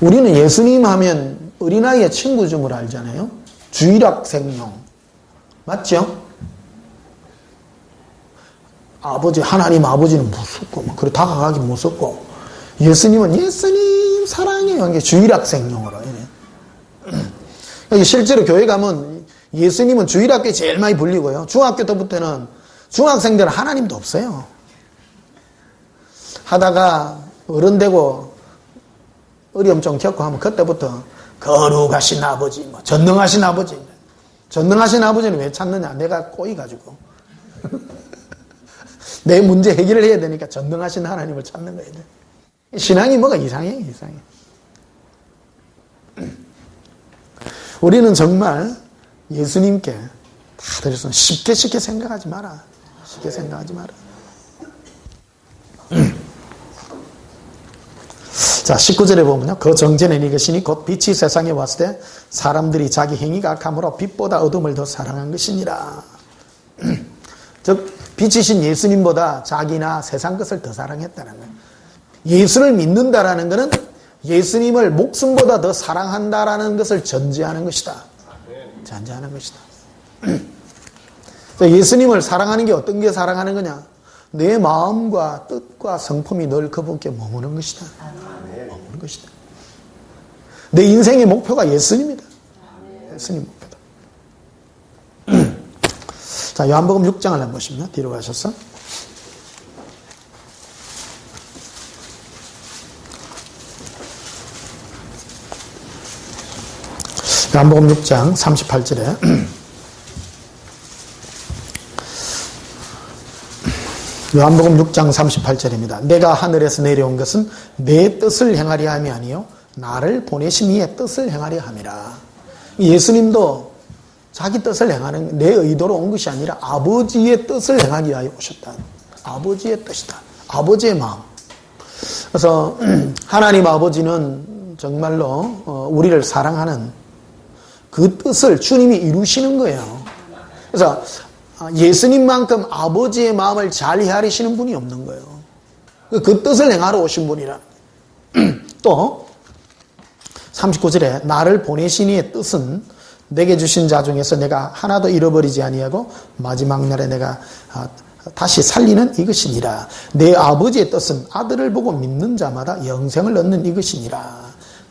우리는 예수님 하면 어린아이의 친구줌을 알잖아요. 주일학생용 맞죠? 아버지, 하나님 아버지는 무섭고 막 그래 다가가기 무섭고 예수님은 예수님 사랑해요. 이게 주일학생용으로. 실제로 교회 가면 예수님은 주일학교에 제일 많이 불리고요. 중학교 때부터는 중학생들은 하나님도 없어요. 하다가 어른 되고 어려움 좀 겪고 하면 그때부터 거룩하신 아버지, 뭐 전능하신 아버지. 전능하신 아버지는 왜 찾느냐? 내가 꼬이가지고. 내 문제 해결을 해야 되니까 전능하신 하나님을 찾는 거예요. 신앙이 뭐가 이상해. 우리는 정말 예수님께 다 드렸으면 쉽게 생각하지 마라. 쉽게 생각하지 마라. 자, 19절에 보면요. 그 정죄는 이것이니 곧 빛이 세상에 왔을 때 사람들이 자기 행위가 악함으로 빛보다 어둠을 더 사랑한 것이니라. 즉 빛이신 예수님보다 자기나 세상 것을 더 사랑했다는 거예요. 예수를 믿는다라는 것은 예수님을 목숨보다 더 사랑한다라는 것을 전제하는 것이다. 전제하는 것이다. 예수님을 사랑하는 게 어떤 게 사랑하는 거냐? 내 마음과 뜻과 성품이 늘 그분께 머무는 것이다. 머무는 것이다. 내 인생의 목표가 예수님이다. 예수님 목표다. 자, 요한복음 6장을 한번 보시면 뒤로 가셔서 요한복음 6장 38절에 요한복음 6장 38절입니다. 내가 하늘에서 내려온 것은 내 뜻을 행하려 함이 아니요 나를 보내신 이의 뜻을 행하려 함이라. 예수님도 자기 뜻을 행하는 내 의도로 온 것이 아니라 아버지의 뜻을 행하기 위하여 오셨다. 아버지의 뜻이다. 아버지의 마음. 그래서 하나님 아버지는 정말로 우리를 사랑하는 그 뜻을 주님이 이루시는 거예요. 그래서 예수님만큼 아버지의 마음을 잘 헤아리시는 분이 없는 거예요. 그 뜻을 행하러 오신 분이라. 또 39절에 나를 보내신 이의 뜻은 내게 주신 자 중에서 내가 하나도 잃어버리지 아니하고 마지막 날에 내가 다시 살리는 이것이니라. 내 아버지의 뜻은 아들을 보고 믿는 자마다 영생을 얻는 이것이니라.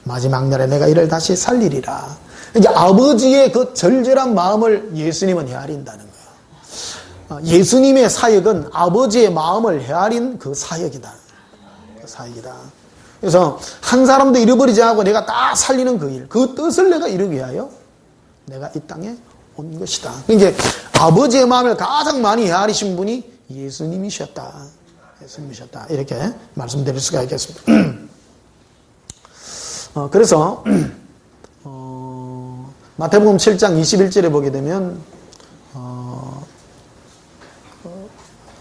마지막 날에 내가 이를 다시 살리리라. 이제 아버지의 그 절절한 마음을 예수님은 헤아린다는 거예요. 예수님의 사역은 아버지의 마음을 헤아린 그 사역이다. 그 사역이다. 그래서 한 사람도 잃어버리지 않고 내가 다 살리는 그 일, 그 뜻을 내가 이루기 위하여 내가 이 땅에 온 것이다. 이제 아버지의 마음을 가장 많이 헤아리신 분이 예수님이셨다. 예수님이셨다. 이렇게 말씀드릴 수가 있겠습니다. 그래서 마태복음 7장 21절에 보게 되면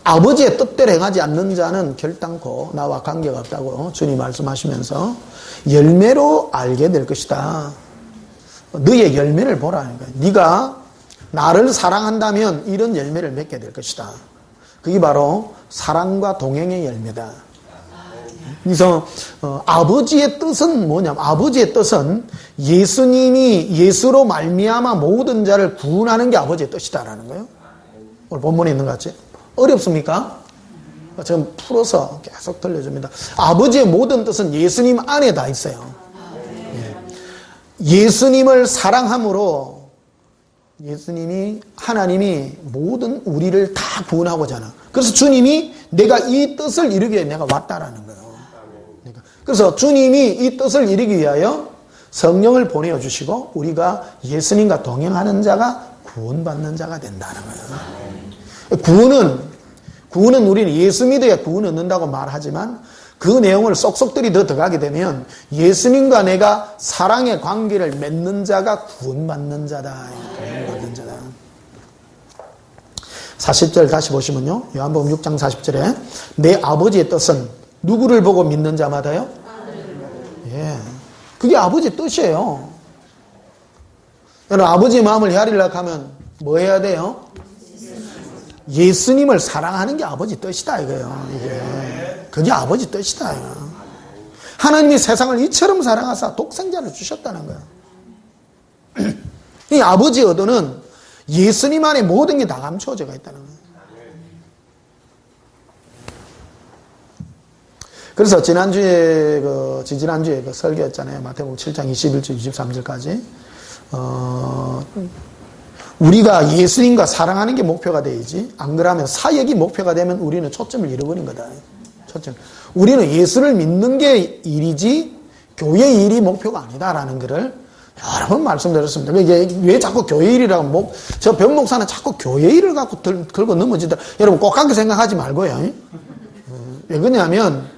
아버지의 뜻대로 행하지 않는 자는 결단코 나와 관계가 없다고 주님 말씀하시면서 열매로 알게 될 것이다. 너의 열매를 보라는 거예요. 네가 나를 사랑한다면 이런 열매를 맺게 될 것이다. 그게 바로 사랑과 동행의 열매다. 그래서 아버지의 뜻은 뭐냐면 아버지의 뜻은 예수님이 예수로 말미암아 모든 자를 구원하는 게 아버지의 뜻이다라는 거예요. 오늘 본문에 있는 것 같지? 어렵습니까? 지금 풀어서 계속 들려줍니다. 아버지의 모든 뜻은 예수님 안에 다 있어요. 예수님을 사랑함으로 하나님이 모든 우리를 다 구원하고자 하나. 그래서 주님이 내가 이 뜻을 이루기 위해 내가 왔다라는 거예요. 그래서 주님이 이 뜻을 이루기 위하여 성령을 보내주시고 우리가 예수님과 동행하는 자가 구원받는 자가 된다는 거예요. 구원은 우리는 예수 믿어야 구원 얻는다고 말하지만 그 내용을 쏙쏙들이 더 들어가게 되면 예수님과 내가 사랑의 관계를 맺는 자가 구원받는 자다. 구원받는 자다. 40절 다시 보시면요. 요한복음 6장 40절에 내 아버지의 뜻은 누구를 보고 믿는 자마다요? 예. 그게 아버지의 뜻이에요. 여러분 아버지의 마음을 헤아리려고 하면 뭐 해야 돼요? 예수님을 사랑하는 게 아버지 뜻이다 이거예요. 이게. 그게 아버지 뜻이다. 이거. 하나님이 세상을 이처럼 사랑하사 독생자를 주셨다는 거예요. 이 아버지의 의도는 예수님 안에 모든 게 다 감추어져 있다는 거예요. 그래서 지난주에 지지난주에 설교했잖아요. 마태복음 7장 21절 23절까지. 우리가 예수님과 사랑하는 게 목표가 되지. 안 그러면 사역이 목표가 되면 우리는 초점을 잃어버린 거다. 초점. 우리는 예수를 믿는 게 일이지 교회 일이 목표가 아니다라는 것을 여러 번 말씀드렸습니다. 이게 왜 자꾸 교회 일이라고 저 변 목사는 자꾸 교회 일을 갖고 걸고 넘어지더라. 여러분 꼭 그렇게 생각하지 말고요. 왜 그러냐면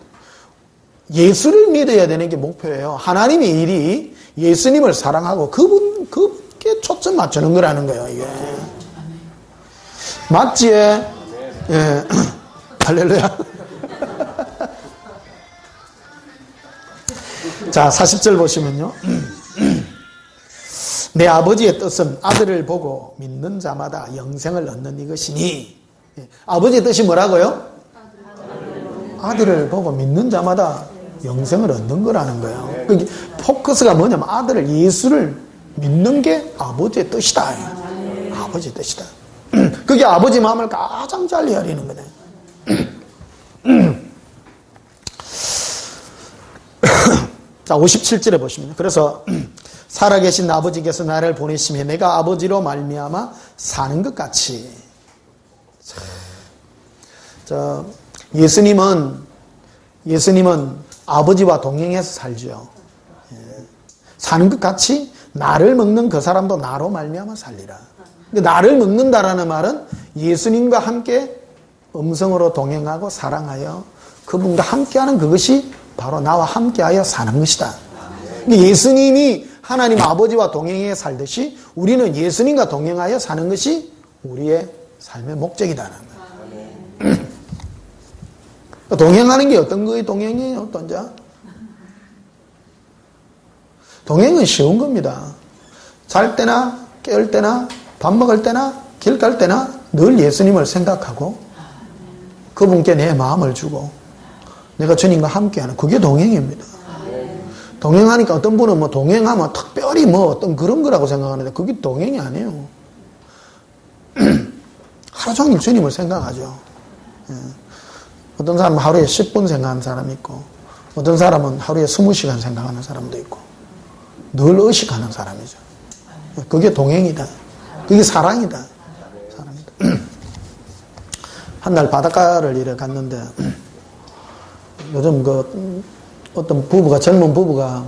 예수를 믿어야 되는 게 목표예요. 하나님의 일이 예수님을 사랑하고 그게 초점 맞추는 거라는 거예요, 이게. 맞지? 예. 할렐루야. 자, 40절 보시면요. 내 아버지의 뜻은 아들을 보고 믿는 자마다 영생을 얻는 이것이니. 아버지의 뜻이 뭐라고요? 아들을 보고 믿는 자마다 영생을 얻는 거라는 거예요. 포커스가 뭐냐면 아들을 예수를 믿는 게 아버지의 뜻이다. 아버지의 뜻이다. 그게 아버지 마음을 가장 잘 헤아리는 거네. 자, 57절에 보시면 그래서 살아계신 아버지께서 나를 보내심에 내가 아버지로 말미암아 사는 것 같이. 자, 예수님은 아버지와 동행해서 살죠. 사는 것 같이 나를 먹는 그 사람도 나로 말미암아 살리라. 나를 먹는다라는 말은 예수님과 함께 음성으로 동행하고 사랑하여 그분과 함께하는 그것이 바로 나와 함께하여 사는 것이다. 예수님이 하나님 아버지와 동행해 살듯이 우리는 예수님과 동행하여 사는 것이 우리의 삶의 목적이다는 거예요. 동행하는 게 어떤 거의 동행이에요? 어떤 자? 동행은 쉬운 겁니다. 잘 때나 깨울 때나 밥 먹을 때나 길 갈 때나 늘 예수님을 생각하고 그분께 내 마음을 주고 내가 주님과 함께하는 그게 동행입니다. 동행하니까 어떤 분은 뭐 동행하면 특별히 뭐 어떤 그런 거라고 생각하는데 그게 동행이 아니에요. 하루 종일 주님을 생각하죠. 어떤 사람은 하루에 10분 생각하는 사람이 있고 어떤 사람은 하루에 20시간 생각하는 사람도 있고 늘 의식하는 사람이죠. 그게 동행이다. 그게 사랑이다. 사랑이다. 한 날 바닷가를 이래 갔는데 요즘 어떤 젊은 부부가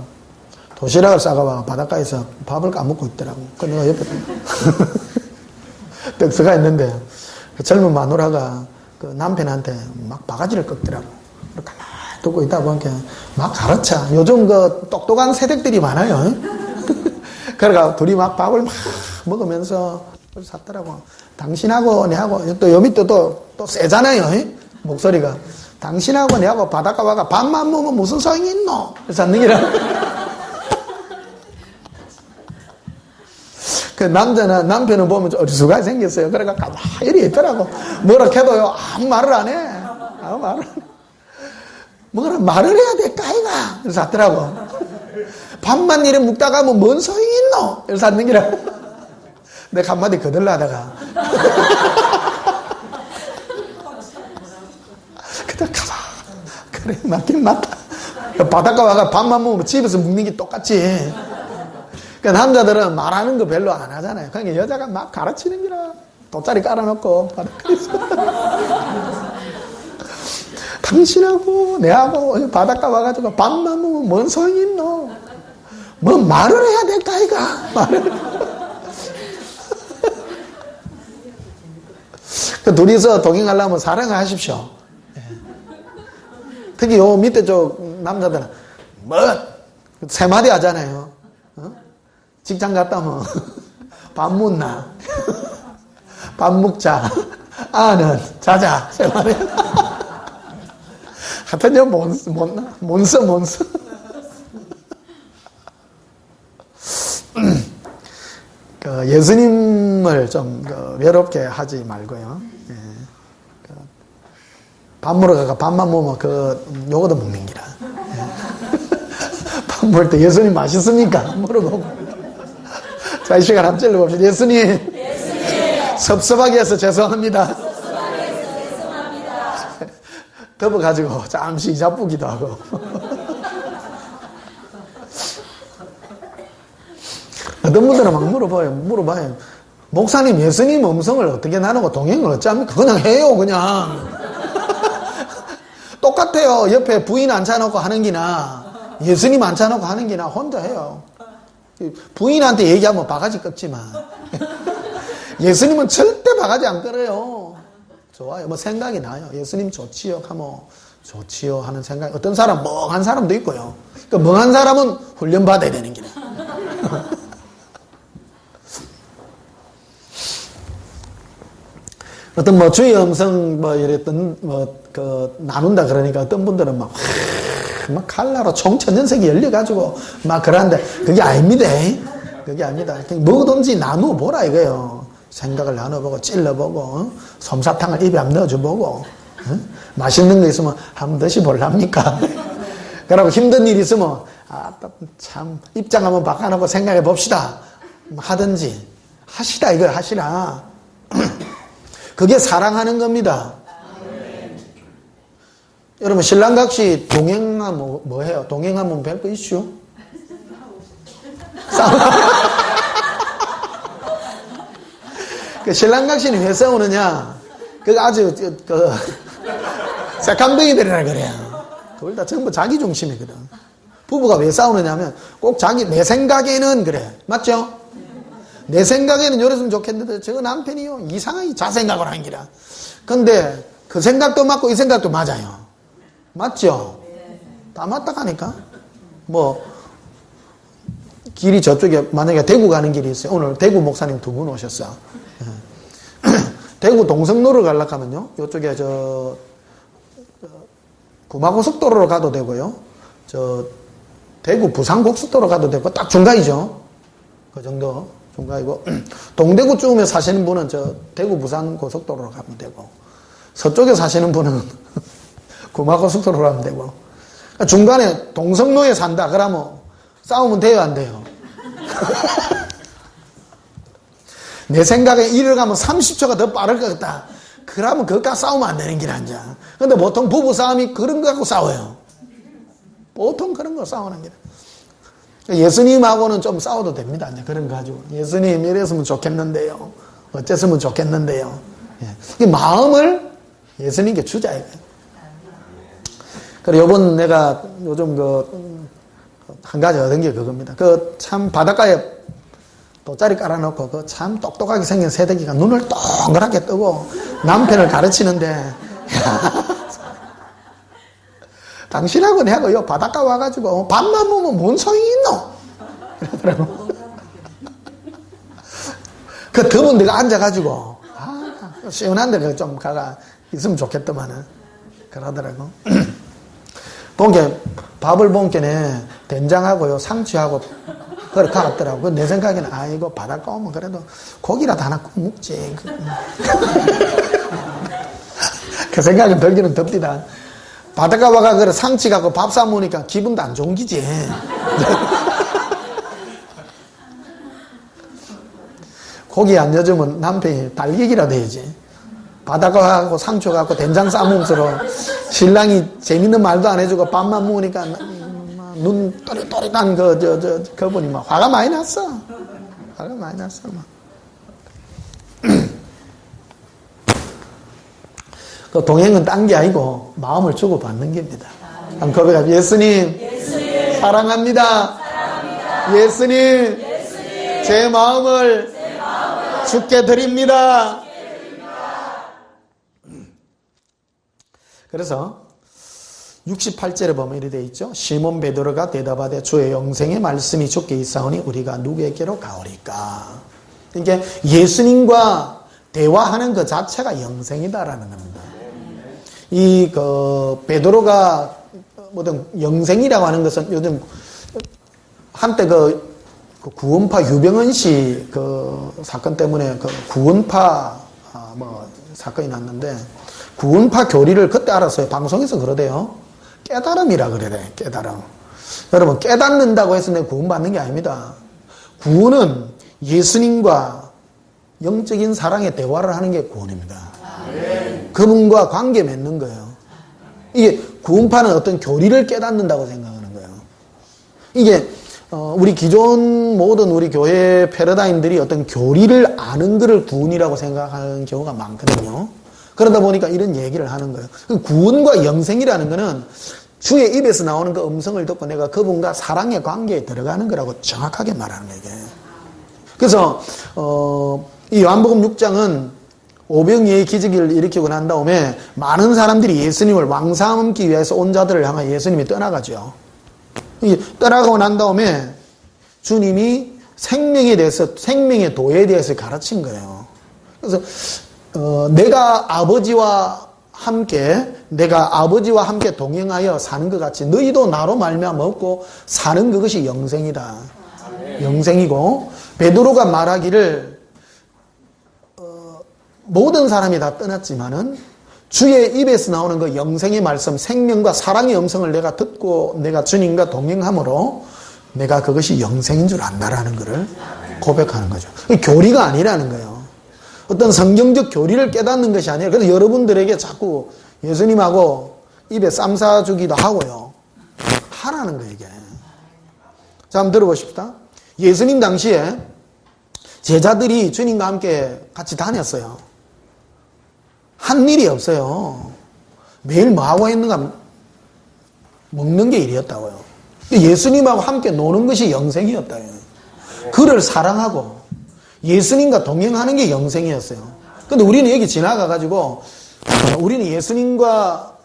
도시락을 싸가와 바닷가에서 밥을 까먹고 있더라고. 그 내가 옆에 떡서가 있는데 그 젊은 마누라가 그 남편한테 막 바가지를 꺾더라고. 가만히 두고 있다 보니까 막 가르쳐. 요즘 그 똑똑한 세력들이 많아요. 그러니까 둘이 막 밥을 막 먹으면서 그래서 샀더라고. 당신하고 내하고, 또 요 밑에 또 세잖아요. 목소리가. 당신하고 내하고 바닷가 와가 밥만 먹으면 무슨 소용이 있노? 그래서 샀는 기라. 그 남편은 보면 좀 어리숙하게 생겼어요. 그러니까 가만히 있더라고. 뭐라 해도요, 아무 말을 안 해. 아무 말을 안 해. 뭐라 말을 해야 될까, 아이가? 그래서 샀더라고. 밥만 이래 먹다가 뭐 뭔 소용이 있노? 그래서 샀는 기라. 내가 한마디 거들러 하다가. 그때 가봐. 그래, 맞긴 맞다. 바닷가 와가 밥만 먹으면 집에서 먹는 게 똑같지. 그러니까 남자들은 말하는 거 별로 안 하잖아요. 그러니까 여자가 막 가르치는 기라. 돗자리 깔아놓고 당신하고 내하고 바닷가 와가지고 밥만 먹으면 뭔 소용이 있노? 뭐 말을 해야 될까 아이가? 말을. 그 둘이서 동행하려면 사랑을 하십시오. 특히 요 밑에 쪽 남자들은 뭐 세 마디 하잖아요. 직장 갔다 오면 밥 묻나? 밥 먹자. 아는 자자. 세 마디. 하여튼 저 몬스. 예수님을 좀 외롭게 하지 말고요. 예. 밥 먹으러 가가 밥만 먹으면 요거도 먹는 기라. 예. 밥 먹을 때 예수님 맛있습니까? 물어보고. 자, 이 시간 한번 찔러봅시다. 예수님. 섭섭하게 해서 죄송합니다. 덮어가지고 잠시 이자쁘기도 하고. 어떤 분들은 막 물어봐요. 목사님, 예수님 음성을 어떻게 나누고 동행을 어찌합니까? 그냥 해요, 그냥. 똑같아요. 옆에 부인 앉혀놓고 하는 기나, 예수님 앉혀놓고 하는 기나, 혼자 해요. 부인한테 얘기하면 바가지 꺾지만. 예수님은 절대 바가지 안 끌어요. 좋아요. 뭐 생각이 나요. 예수님 좋지요. 하면 좋지요 하는 생각. 어떤 사람, 멍한 사람도 있고요. 그 멍한 사람은 훈련받아야 되는 기나. 어떤 뭐 주의 음성 뭐 이랬던 나눈다 그러니까 어떤 분들은 막 칼라로 총천연색이 열려가지고 막 그러는데 그게 아닙니다. 그게 아닙니다. 뭐든지 나누어 보라 이거예요. 생각을 나눠보고 찔러보고 솜사탕을 입에 한번 넣어줘보고 맛있는 거 있으면 한번 드셔볼랍니까? 그러고 힘든 일 있으면 참 입장 한번 바꿔놓고 생각해 봅시다. 하든지 하시라 이걸 하시라. 그게 사랑하는 겁니다. 여러분 신랑각시 동행하면 뭐 해요? 동행하면 별 거 있슈? 그 신랑각시는 왜 싸우느냐? 그 아주 새kam덩이들이라 그래요. 둘 다 전부 자기 중심이거든. 부부가 왜 싸우느냐면 꼭 내 생각에는 그래. 맞죠? 내 생각에는 이랬으면 좋겠는데 저 남편이요 이상하게 자생각을 하는 기라. 근데 그 생각도 맞고 이 생각도 맞아요. 맞죠? 다 맞다 가니까 뭐 길이 저쪽에 만약에 대구 가는 길이 있어요. 오늘 대구 목사님 두 분 오셨어요. 대구 동성로를 가려고 하면요 이쪽에 구마고속도로로 가도 되고요 대구 부산고속도로 가도 되고 딱 중간이죠. 그 정도 중간이고 동대구쯤에 사시는 분은 대구 부산 고속도로로 가면 되고 서쪽에 사시는 분은 구마고속도로로 가면 되고 중간에 동성로에 산다 그러면 싸우면 돼요 안 돼요? 내 생각에 이를 가면 30초가 더 빠를 것 같다. 그러면 그것과 싸우면 안 되는 길 앉아. 근데 보통 부부싸움이 그런 거 갖고 싸워요. 보통 그런 거 싸우는 길. 예수님하고는 좀 싸워도 됩니다. 그런 거 가지고. 예수님 이랬으면 좋겠는데요. 어쨌으면 좋겠는데요. 이 마음을 예수님께 주자. 그리고 내가 요즘 한 가지 얻은 게 그겁니다. 참 바닷가에 돗자리 깔아놓고 참 똑똑하게 생긴 새댁이가 눈을 동그랗게 뜨고 남편을 가르치는데 당신하고 내하고 요 바닷가 와가지고 밥만 먹으면 뭔 소용이 있노? 이러더라고. 그 더운 데가 앉아가지고, 시원한 데가 좀 가가 있으면 좋겠더만은. 그러더라고. 본게, 밥을 본게네, 된장하고요, 상추하고, 그걸 갈았더라고. 내 생각에는, 이거 바닷가 오면 그래도 고기라도 하나 꼭 먹지. 그 생각은 들기는 덥디다. 바닷가 와가 그래 상치 갖고 밥 사 먹으니까 기분도 안 좋은 기지. 고기 안 여주면 남편이 달기기라도 해야지. 바닷가 가고 상추 갖고 된장 싸먹으면서 신랑이 재밌는 말도 안 해주고 밥만 먹으니까 눈 또릿또릿한 그분이 막 화가 많이 났어. 화가 많이 났어. 막. 그 동행은 딴 게 아니고 마음을 주고받는 겁니다. 한번 고백합니다. 예수님, 사랑합니다. 예수님, 제 마음을 주께 드립니다. 그래서 68절에 보면 이렇게 되어 있죠. 시몬 베드로가 대답하되 주의 영생의 말씀이 주께 있사오니 우리가 누구에게로 가오리까. 그러니까 예수님과 대화하는 그 자체가 영생이다라는 겁니다. 베드로가 뭐든 영생이라고 하는 것은 요즘 한때 그 구원파 유병헌 씨 그 사건 때문에 그 구원파 사건이 났는데 구원파 교리를 그때 알았어요. 방송에서 그러대요. 깨달음이라 그래. 깨달음. 여러분 깨닫는다고 해서 내가 구원받는 게 아닙니다. 구원은 예수님과 영적인 사랑의 대화를 하는 게 구원입니다. 그분과 관계 맺는 거예요. 이게 구원파는 어떤 교리를 깨닫는다고 생각하는 거예요. 이게 우리 기존 모든 우리 교회 패러다임들이 어떤 교리를 아는 것을 구원이라고 생각하는 경우가 많거든요. 그러다 보니까 이런 얘기를 하는 거예요. 구원과 영생이라는 거는 주의 입에서 나오는 그 음성을 듣고 내가 그분과 사랑의 관계에 들어가는 거라고 정확하게 말하는 거예요. 그래서 이 요한복음 6장은 오병이의 기적을 일으키고 난 다음에 많은 사람들이 예수님을 왕삼기 위해서 온 자들을 향해 예수님이 떠나가죠. 떠나가고 난 다음에 주님이 생명에 대해서, 생명의 도에 대해서 가르친 거예요. 그래서 내가 아버지와 함께 동행하여 사는 것 같이 너희도 나로 말미암아 먹고 사는 그것이 영생이다. 영생이고 베드로가 말하기를 모든 사람이 다 떠났지만은 주의 입에서 나오는 그 영생의 말씀, 생명과 사랑의 음성을 내가 듣고 내가 주님과 동행함으로 내가 그것이 영생인 줄 안다라는 것을 고백하는 거죠. 교리가 아니라는 거예요. 어떤 성경적 교리를 깨닫는 것이 아니라 그래서 여러분들에게 자꾸 예수님하고 입에 쌈 싸주기도 하고요. 하라는 거예요, 이게. 자, 한번 들어보십시다. 예수님 당시에 제자들이 주님과 함께 같이 다녔어요. 한 일이 없어요. 매일 뭐하고 있는가? 먹는 게 일이었다고요. 예수님하고 함께 노는 것이 영생이었다요. 그를 사랑하고 예수님과 동행하는 게 영생이었어요. 근데 우리는 여기 지나가가지고 우리는 예수님과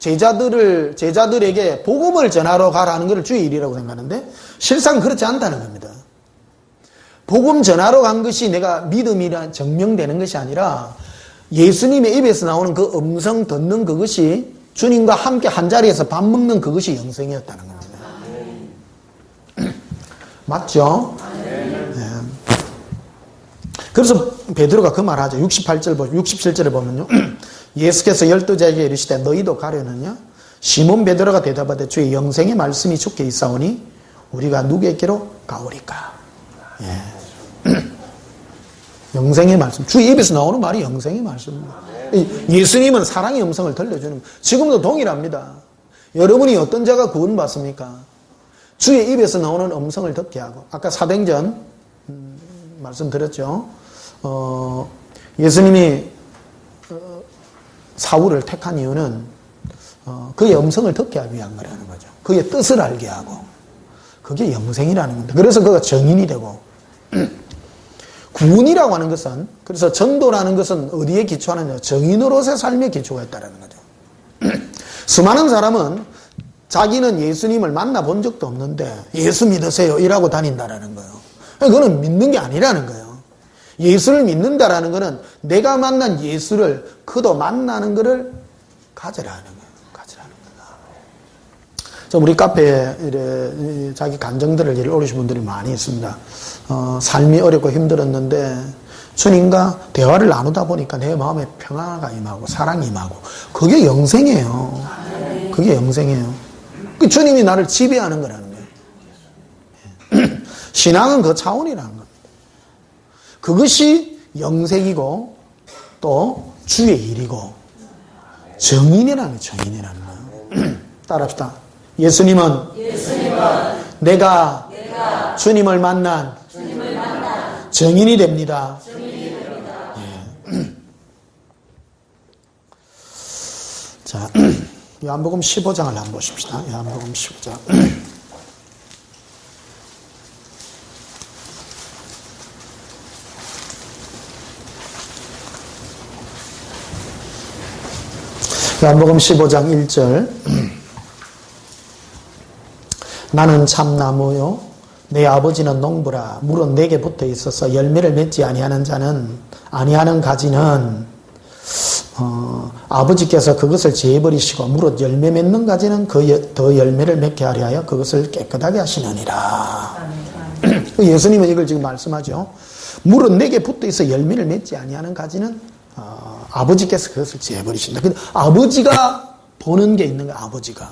제자들에게 복음을 전하러 가라는 것을 주의 일이라고 생각하는데 실상 그렇지 않다는 겁니다. 복음 전하러 간 것이 내가 믿음이라 증명되는 것이 아니라 예수님의 입에서 나오는 그 음성 듣는 그것이 주님과 함께 한자리에서 밥 먹는 그것이 영생이었다는 겁니다. 맞죠? 네. 그래서 베드로가 그 말하죠. 67절에 보면요. 예수께서 12제자에게 이르시되 너희도 가려느냐? 시몬 베드로가 대답하되 주의 영생의 말씀이 주께 있사오니 우리가 누구에게로 가오리까? 예. 영생의 말씀. 주의 입에서 나오는 말이 영생의 말씀입니다. 예수님은 사랑의 음성을 들려주는 거예요. 지금도 동일합니다. 여러분이 어떤 자가 구원받습니까? 주의 입에서 나오는 음성을 듣게 하고 아까 사도행전 말씀드렸죠. 예수님이 사울을 택한 이유는 그의 음성을 듣게 하기 위한 거라는 거죠. 그의 뜻을 알게 하고 그게 영생이라는 겁니다. 그래서 그가 정인이 되고 구원이라고 하는 것은 그래서 전도라는 것은 어디에 기초하느냐? 정인으로서의 삶에 기초가 있다는 거죠. 수많은 사람은 자기는 예수님을 만나본 적도 없는데 예수 믿으세요 이라고 다닌다라는 거예요. 그거는 믿는 게 아니라는 거예요. 예수를 믿는다라는 것은 내가 만난 예수를 그도 만나는 것을 가져라는 거예요. 가져라는 거예요. 우리 카페에 이래 자기 감정들을 이렇게 올리신 분들이 많이 있습니다. 삶이 어렵고 힘들었는데 주님과 대화를 나누다 보니까 내 마음에 평화가 임하고 사랑이 임하고 그게 영생이에요. 그게 영생이에요. 그 주님이 나를 지배하는 거라는 거예요. 신앙은 그 차원이라는 겁니다. 그것이 영생이고 또 주의 일이고 정인이라는 거예요. 정인이라는 거예요. 따라합시다. 예수님은 내가 주님을 만난 정인이 됩니다. 예. 자, 요한복음 15장을 한번 보십시다. 요한복음 15장. 요한복음 15장 1절. 나는 참나무요 내 아버지는 농부라. 물은 내게 붙어 있어서 열매를 맺지 아니하는 가지는 아버지께서 그것을 제해버리시고 무릇 열매 맺는 가지는 더 열매를 맺게 하려 하여 그것을 깨끗하게 하시느니라. 예수님은 이걸 지금 말씀하죠. 물은 내게 붙어 있어 열매를 맺지 아니하는 가지는 아버지께서 그것을 제해버리신다. 근데 아버지가 보는 게 있는 거야. 아버지가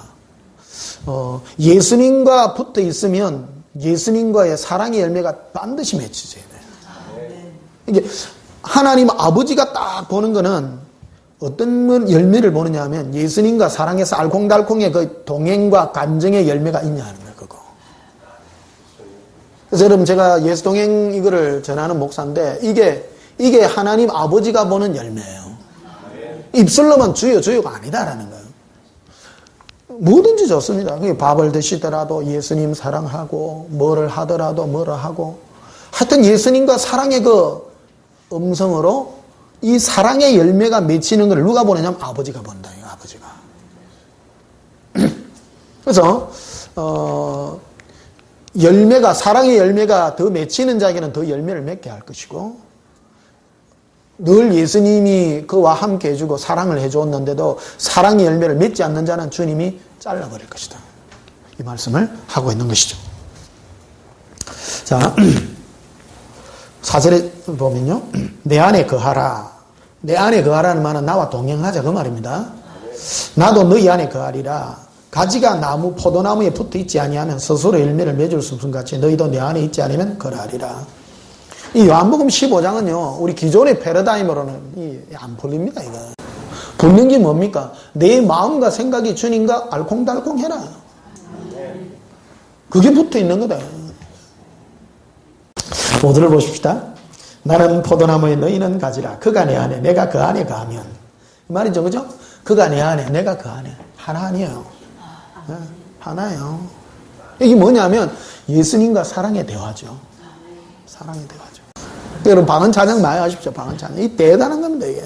예수님과 붙어 있으면 예수님과의 사랑의 열매가 반드시 맺혀져야 돼요. 이게 하나님 아버지가 딱 보는 거는 어떤 열매를 보느냐 하면 예수님과 사랑해서 알콩달콩의 그 동행과 감정의 열매가 있냐는 거예요. 그거. 그래서 여러분 제가 예수 동행 이거를 전하는 목사인데 이게 하나님 아버지가 보는 열매예요. 입술로만 주여 주여가 아니다라는 거예요. 뭐든지 좋습니다. 밥을 드시더라도 예수님 사랑하고 뭐를 하더라도 뭐를 하고 하여튼 예수님과 사랑의 그 음성으로 이 사랑의 열매가 맺히는 걸 누가 보느냐면 아버지가 본다. 아버지가. 그래서 열매가 사랑의 열매가 더 맺히는 자에게는 더 열매를 맺게 할 것이고 늘 예수님이 그와 함께 해주고 사랑을 해주었는데도 사랑의 열매를 맺지 않는 자는 주님이 잘라버릴 것이다. 이 말씀을 하고 있는 것이죠. 자, 4절에 보면요. 내 안에 거하라. 내 안에 거하라는 말은 나와 동행하자 그 말입니다. 나도 너희 안에 거하리라. 가지가 나무 포도나무에 붙어 있지 아니하면 스스로 열매를 맺을 수 없음 같이 너희도 내 안에 있지 않으면 거하리라. 이 요한복음 15장은요, 우리 기존의 패러다임으로는 안 풀립니다, 이거. 붙는 게 뭡니까? 내 마음과 생각이 주님과 알콩달콩 해라. 그게 붙어 있는 거다. 5절을 보십시다. 나는 포도나무에 너희는 가지라. 그가 내 안에, 내가 그 안에 가면. 이 말이죠, 그죠? 그가 내 안에, 내가 그 안에. 하나 아니에요. 하나예요. 이게 뭐냐면 예수님과 사랑의 대화죠. 사랑의 대화죠. 여러분 방언 찬양 많이 하십시오. 방언 찬양. 이 대단한 겁니다. 이게.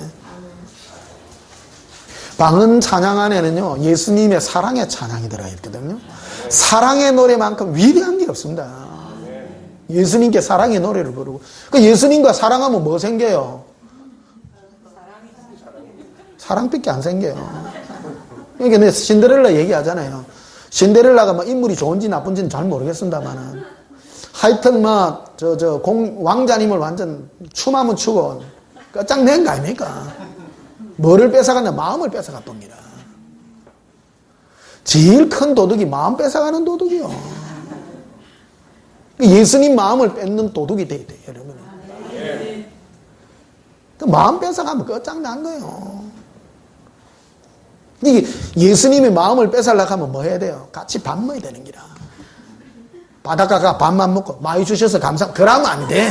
방언 찬양 안에는요. 예수님의 사랑의 찬양이 들어있거든요. 사랑의 노래만큼 위대한 게 없습니다. 예수님께 사랑의 노래를 부르고. 그 예수님과 사랑하면 뭐 생겨요? 사랑밖에 안 생겨요. 그러니까 내가 신데렐라 얘기하잖아요. 신데렐라가 뭐 인물이 좋은지 나쁜지는 잘 모르겠습니다만은 하여튼 왕자님을 완전 춤하면 추고 끝장낸 거 아닙니까? 뭐를 뺏어갔냐? 마음을 뺏어갔답니다. 제일 큰 도둑이 마음 뺏어가는 도둑이요. 예수님 마음을 뺏는 도둑이 돼야 돼요, 여러분. 그 마음 뺏어가면 끝장난 거예요. 이게 예수님의 마음을 뺏으려고 하면 뭐 해야 돼요? 같이 밥 먹어야 되는 기라. 바닷가가 밥만 먹고 많이 주셔서 그러면 안 돼.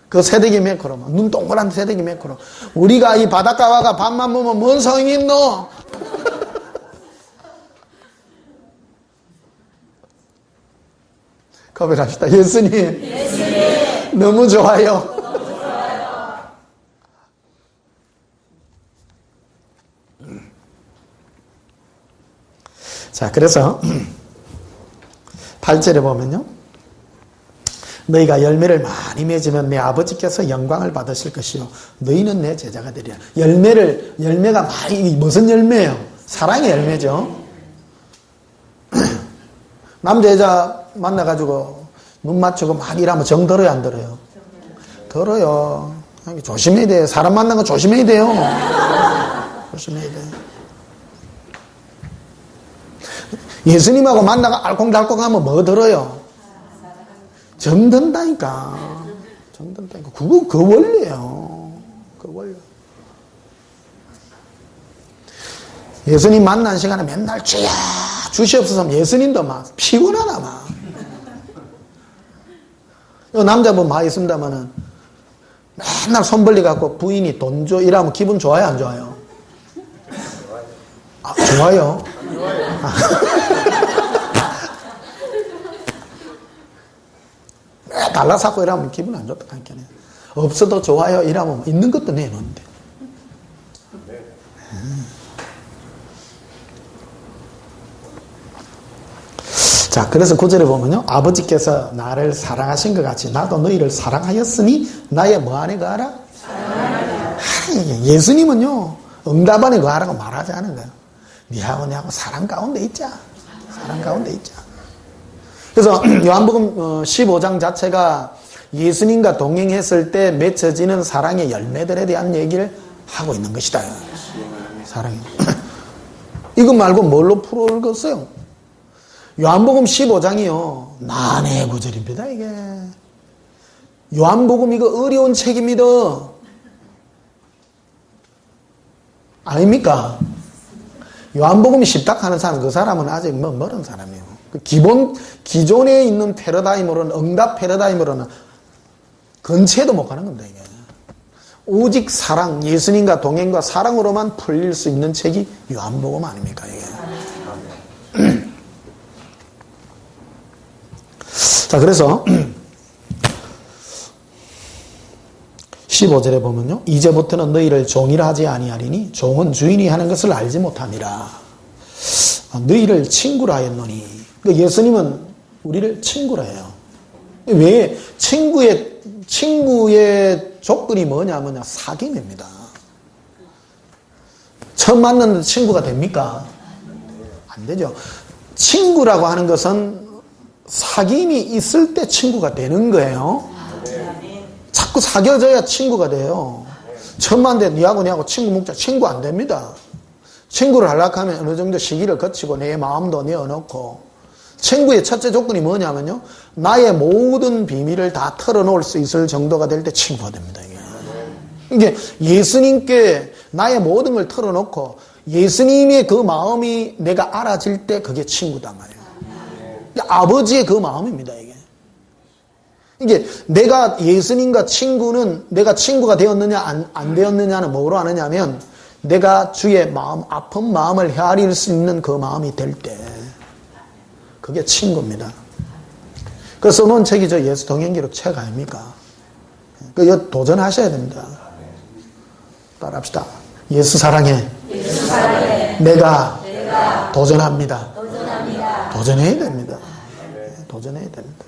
그 새댁이 매크로 눈 동그란 새댁이 매크로 우리가 이 바닷가와가 밥만 먹으면 뭔 성이 있노? 고백합시다. 예수님 너무 좋아요. 자, 그래서 8절에 보면요. 너희가 열매를 많이 맺으면 내 아버지께서 영광을 받으실 것이요 너희는 내 제자가 되리라. 열매가 많이, 무슨 열매예요? 사랑의 열매죠. 남자 여자 만나가지고 눈 맞추고 막 일하면 정 들어요, 안 들어요? 들어요. 조심해야 돼요. 사람 만나는 거 조심해야 돼요. 조심해야 돼요. 예수님하고 만나가 알콩달콩 하면 뭐 들어요? 정든다니까. 정든다니까. 그거 그 원리예요. 그 원리. 예수님 만난 시간에 맨날 주야 주시옵소서 예수님도 막 피곤하나 막. 이 남자분 많이 있습니다만은 맨날 손 벌려갖고 부인이 돈 줘 이러면 기분 좋아요, 안 좋아요? 아, 좋아요. 달라 사고 이러면 기분 안 좋다 하니까 없어도 좋아요 이러면 있는 것도 내놓는데. 자, 그래서 9절에 보면요, 아버지께서 나를 사랑하신 것 같이 나도 너희를 사랑하였으니 나의 뭐 안에 거하라? 예수님은요 응답 안에 거하라고 말하지 않은 거예요. 니하고 내하고 사랑 가운데 있자. 사랑 가운데 있자. 그래서 요한복음 15장 자체가 예수님과 동행했을 때 맺혀지는 사랑의 열매들에 대한 얘기를 하고 있는 것이다. 사랑이. 이거 말고 뭘로 풀어올겠어요? 요한복음 15장이요. 난해 구절입니다, 이게. 요한복음 이거 어려운 책입니다. 아닙니까? 요한복음이 쉽다 하는 사람, 그 사람은 아직 멀은 사람이에요. 기존에 있는 패러다임으로는, 응답 패러다임으로는 근처에도 못 가는 겁니다, 이게. 오직 사랑, 예수님과 동행과 사랑으로만 풀릴 수 있는 책이 요한복음 아닙니까, 이게. 자, 그래서 15절에 보면요, 이제부터는 너희를 종이라 하지 아니하리니 종은 주인이 하는 것을 알지 못함이라. 너희를 친구라 하였노니. 예수님은 우리를 친구라 해요. 왜? 친구의 조건이 뭐냐면 사귐입니다. 처음 만났는데 친구가 됩니까? 안 되죠. 친구라고 하는 것은 사귐이 있을 때 친구가 되는 거예요. 자꾸 사귀어져야 친구가 돼요. 처음 만났는데 니하고 친구 묵자. 친구 안 됩니다. 친구를 하려고 하면 어느 정도 시기를 거치고 내 마음도 내어놓고. 친구의 첫째 조건이 뭐냐면요, 나의 모든 비밀을 다 털어놓을 수 있을 정도가 될 때 친구가 됩니다. 이게 예수님께 나의 모든 걸 털어놓고 예수님의 그 마음이 내가 알아질 때 그게 친구다 말이에요. 아버지의 그 마음입니다, 이게. 이게 내가 예수님과 내가 친구가 되었느냐 안 되었느냐는 뭐로 아느냐면 내가 주의 마음, 아픈 마음을 헤아릴 수 있는 그 마음이 될 때 그게 친구입니다. 그래서 써놓은 책이 저 예수 동행기록 책 아닙니까? 그 도전하셔야 됩니다. 따라합시다. 예수 사랑해. 예수 사랑해. 내가 도전합니다. 도전해야 됩니다. 도전해야 됩니다.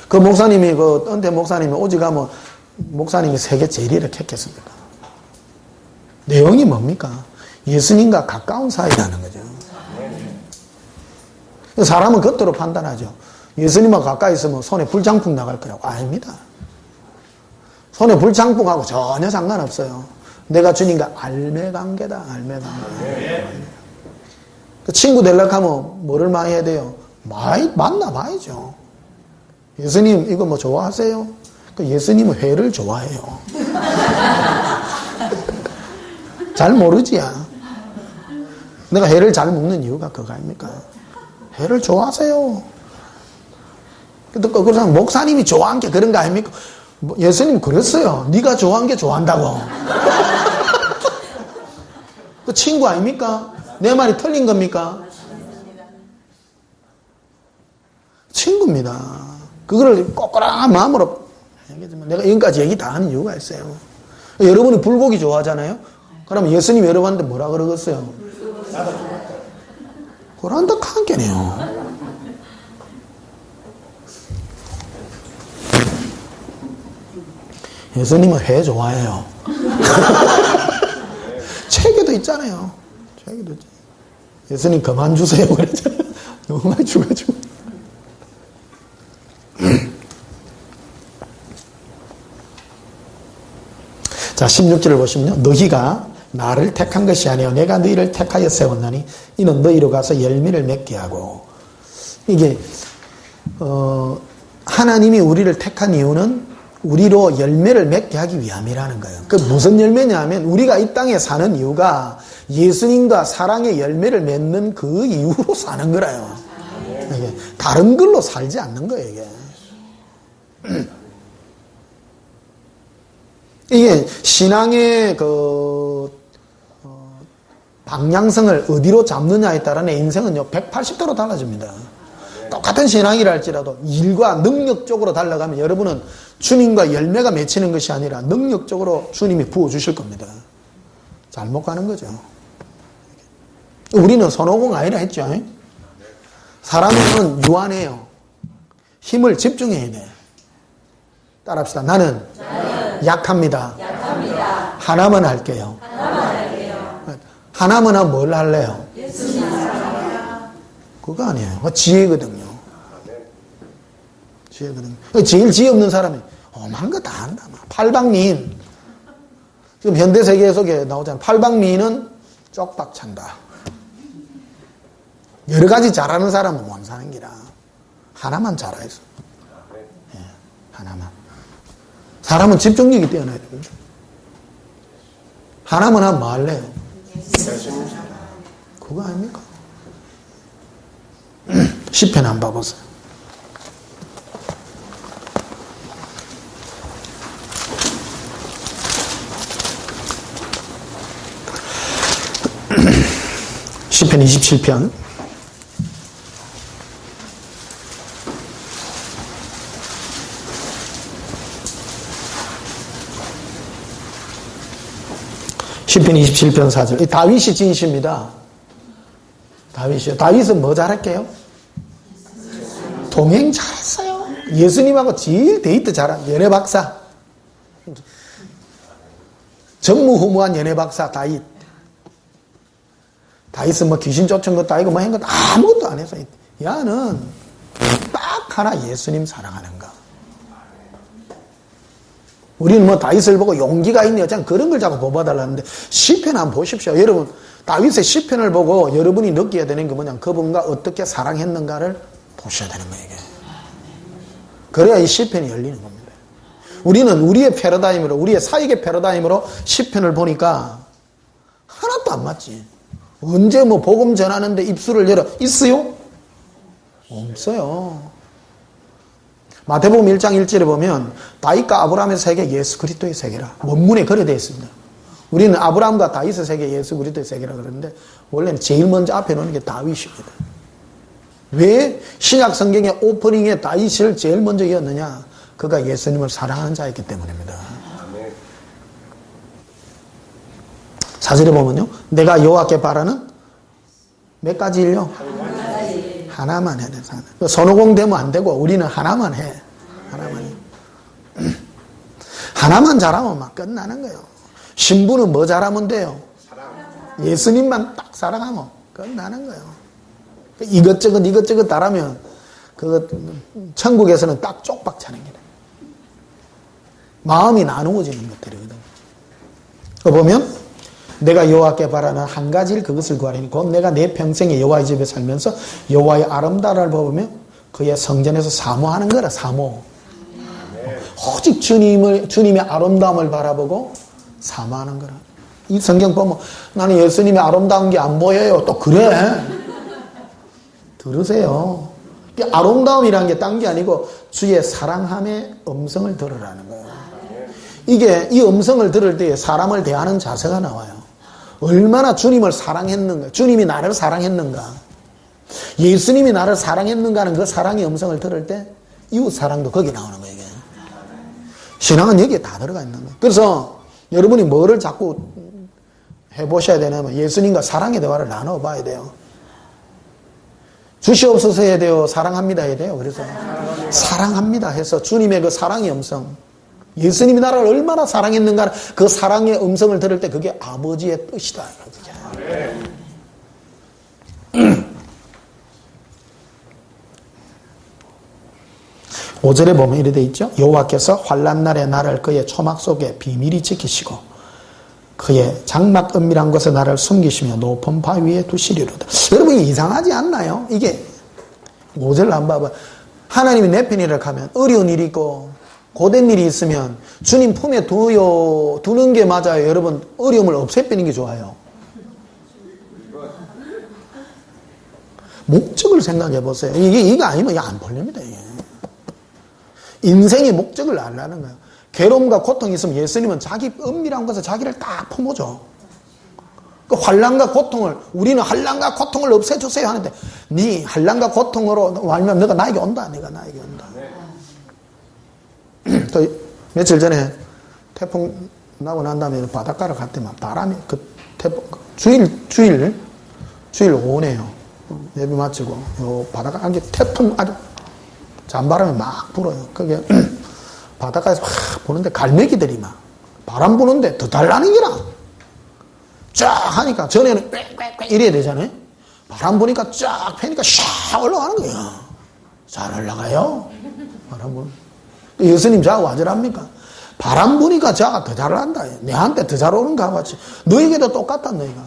그 목사님이, 그 은퇴 목사님이 오직 가면 목사님이 세계 제일이라 했겠습니까? 내용이 뭡니까? 예수님과 가까운 사이라는 거죠. 사람은 겉으로 판단하죠. 예수님하고 가까이 있으면 손에 불장풍 나갈 거라고. 아닙니다. 손에 불장풍하고 전혀 상관없어요. 내가 주님과 알매관계다. 알매관계. 그 친구 되려고 하면 뭐를 많이 해야 돼요? 많이 만나봐야죠. 예수님 이거 뭐 좋아하세요? 그 예수님은 회를 좋아해요. 잘 모르지야. 내가 회를 잘 먹는 이유가 그거 아닙니까? 회를 좋아하세요. 그 사람 목사님이 좋아한 게 그런 거 아닙니까? 예수님 그랬어요. 네가 좋아한 게 좋아한다고. 그 친구 아닙니까? 내 말이 틀린 겁니까? 친구입니다. 그거를 꼬꼬랑한 마음으로 얘기하지만 내가 여기까지 얘기 다 하는 이유가 있어요. 여러분이 불고기 좋아하잖아요. 그러면 예수님 여러분한테 뭐라 그러겠어요? 그런다 칸게네요. 예수님은 회 좋아해요. 책에도 있잖아요. 책에도 있잖아요. 예수님 그만 주세요. 그랬잖아요. 너무 많이 주가지고. 자, 16절을 보시면요. 너희가 나를 택한 것이 아니요 내가 너희를 택하여 세웠나니 이는 너희로 가서 열매를 맺게 하고. 이게 하나님이 우리를 택한 이유는 우리로 열매를 맺게 하기 위함이라는 거예요. 그 무슨 열매냐 하면 우리가 이 땅에 사는 이유가 예수님과 사랑의 열매를 맺는 그 이유로 사는 거라요. 이게 다른 걸로 살지 않는 거예요. 이게 신앙의 방향성을 어디로 잡느냐에 따라 내 인생은요 180도로 달라집니다. 똑같은 신앙이라 할지라도 일과 능력적으로 달라가면 여러분은 주님과 열매가 맺히는 것이 아니라 능력적으로 주님이 부어주실 겁니다. 잘못 가는 거죠. 우리는 손오공 아니라 했죠. 사람은 유한해요. 힘을 집중해야 돼. 따라합시다. 나는 약합니다. 하나만 할게요. 하나만 하면 뭘 할래요? 그거 아니에요. 지혜거든요. 지혜거든요. 제일 지혜 없는 사람이 오만 거 다 한다. 팔방미인. 지금 현대세계 속에 나오잖아요. 팔방미인은 쪽박 찬다. 여러 가지 잘하는 사람은 못 사는 기라. 하나만 잘해서. 예, 하나만. 사람은 집중력이 뛰어나야 됩니다. 하나만 하면 뭐 할래요? 그거 아닙니까? 시편 한번 봐보세요. 시편 27편. 시편 27편 4절. 다윗이 지으십니다. 다윗이요. 다윗은 뭐 잘할게요? 동행 잘했어요. 예수님하고 제일 데이트 잘한 연애 박사. 전무후무한 연애 박사 다윗. 다윗은 뭐 귀신 쫓은 것도 아니고 뭐 한 것도 아무것도 안 해서 야는 딱 하나 예수님 사랑하는 거. 우리는 뭐 다윗을 보고 용기가 있네 어쩌면 그런 걸 자꾸 뽑아달라는데 시편 한번 보십시오. 여러분 다윗의 시편을 보고 여러분이 느껴야 되는 게 뭐냐면 그분과 어떻게 사랑했는가를 보셔야 되는 거예요. 이게. 그래야 이 시편이 열리는 겁니다. 우리는 우리의 패러다임으로 우리의 사역의 패러다임으로 시편을 보니까 하나도 안 맞지. 언제 뭐 복음 전하는데 입술을 열어 있어요? 없어요. 마태복음 1장 1절에 보면 다윗과 아브라함의 세계 예수 그리스도의 세계라 원문에 그래 되어 있습니다. 우리는 아브라함과 다윗의 세계 예수 그리스도의 세계라 그러는데 원래는 제일 먼저 앞에 놓는 게 다윗입니다. 왜 신약 성경의 오프닝에 다윗을 제일 먼저 이었느냐? 그가 예수님을 사랑하는 자였기 때문입니다. 4절에 보면요. 내가 여호와께 바라는 몇 가지 일요? 하나만 해야 돼. 손오공 되면 안 되고 우리는 하나만 해. 하나만 해. 하나만 잘하면 막 끝나는 거예요. 신부는 뭐 잘하면 돼요? 예수님만 딱 사랑하면 끝나는 거예요. 이것저것 따라면 천국에서는 딱 쪽박 차는 거예요. 마음이 나누어지는 것들이거든. 보면 내가 여호와께 바라는 한 가지를 그것을 구하리니 곧 내가 내 평생에 여호와의 집에 살면서 여호와의 아름다움을 보며 그의 성전에서 사모하는 거라. 사모. 오직 주님의 아름다움을 바라보고 사모하는 거라. 이 성경 보면 나는 예수님의 아름다운 게 안 보여요. 또 그래. 들으세요. 아름다움이라는 게 딴 게 아니고 주의 사랑함의 음성을 들으라는 거예요. 이게 이 음성을 들을 때 사람을 대하는 자세가 나와요. 얼마나 주님을 사랑했는가, 주님이 나를 사랑했는가, 예수님이 나를 사랑했는가는 그 사랑의 음성을 들을 때 이웃 사랑도 거기 나오는 거예요. 이게. 신앙은 여기에 다 들어가 있는 거예요. 그래서 여러분이 뭐를 자꾸 해보셔야 되냐면 예수님과 사랑의 대화를 나눠봐야 돼요. 주시옵소서 해야 돼요? 사랑합니다 해야 돼요? 그래서 사랑합니다 해서 주님의 그 사랑의 음성 예수님이 나를 얼마나 사랑했는가 그 사랑의 음성을 들을 때 그게 아버지의 뜻이다. 5절에 보면 이래 돼 있죠. 여호와께서 환난 날에 나를 그의 초막 속에 비밀히 지키시고 그의 장막 은밀한 곳에 나를 숨기시며 높은 바위 위에 두시리로다. 여러분 이상하지 않나요? 이게 5절 한번 봐봐. 하나님이 내 편이라 하면 어려운 일이 있고 고된 일이 있으면 주님 품에 두는 게 맞아요. 여러분 어려움을 없애빼는 게 좋아요. 목적을 생각해 보세요. 이게 아니면 이게 안 풀립니다. 이게. 인생의 목적을 알라는 거예요. 괴로움과 고통이 있으면 예수님은 자기 은밀한 것에 자기를 딱 품어줘. 그 환난과 고통을 우리는 환난과 고통을 없애주세요 하는데 네 환난과 고통으로 알면 너가 나에게 온다. 내가 나에게 온다. 또 며칠 전에 태풍 나고 난 다음에 바닷가를 갔더만 바람이 그 태풍 주일 오네요. 예배 마치고 요 바닷가 안개 태풍 아주 잔바람이 막 불어요. 그게 바닷가에서 확 보는데 갈매기들이 막 바람 부는데 더 달라는 게나 쫙 하니까 전에는 꽥꽥꽥 이래야 되잖아요. 바람 부니까 쫙 패니까 샥 올라가는 거예요. 잘 올라가요. 바람 부는. 예수님 자가 와절합니까? 바람 부니까 자가 더 잘 난다. 내한테 더 잘 오는가 같이. 너에게도 똑같다 너희가.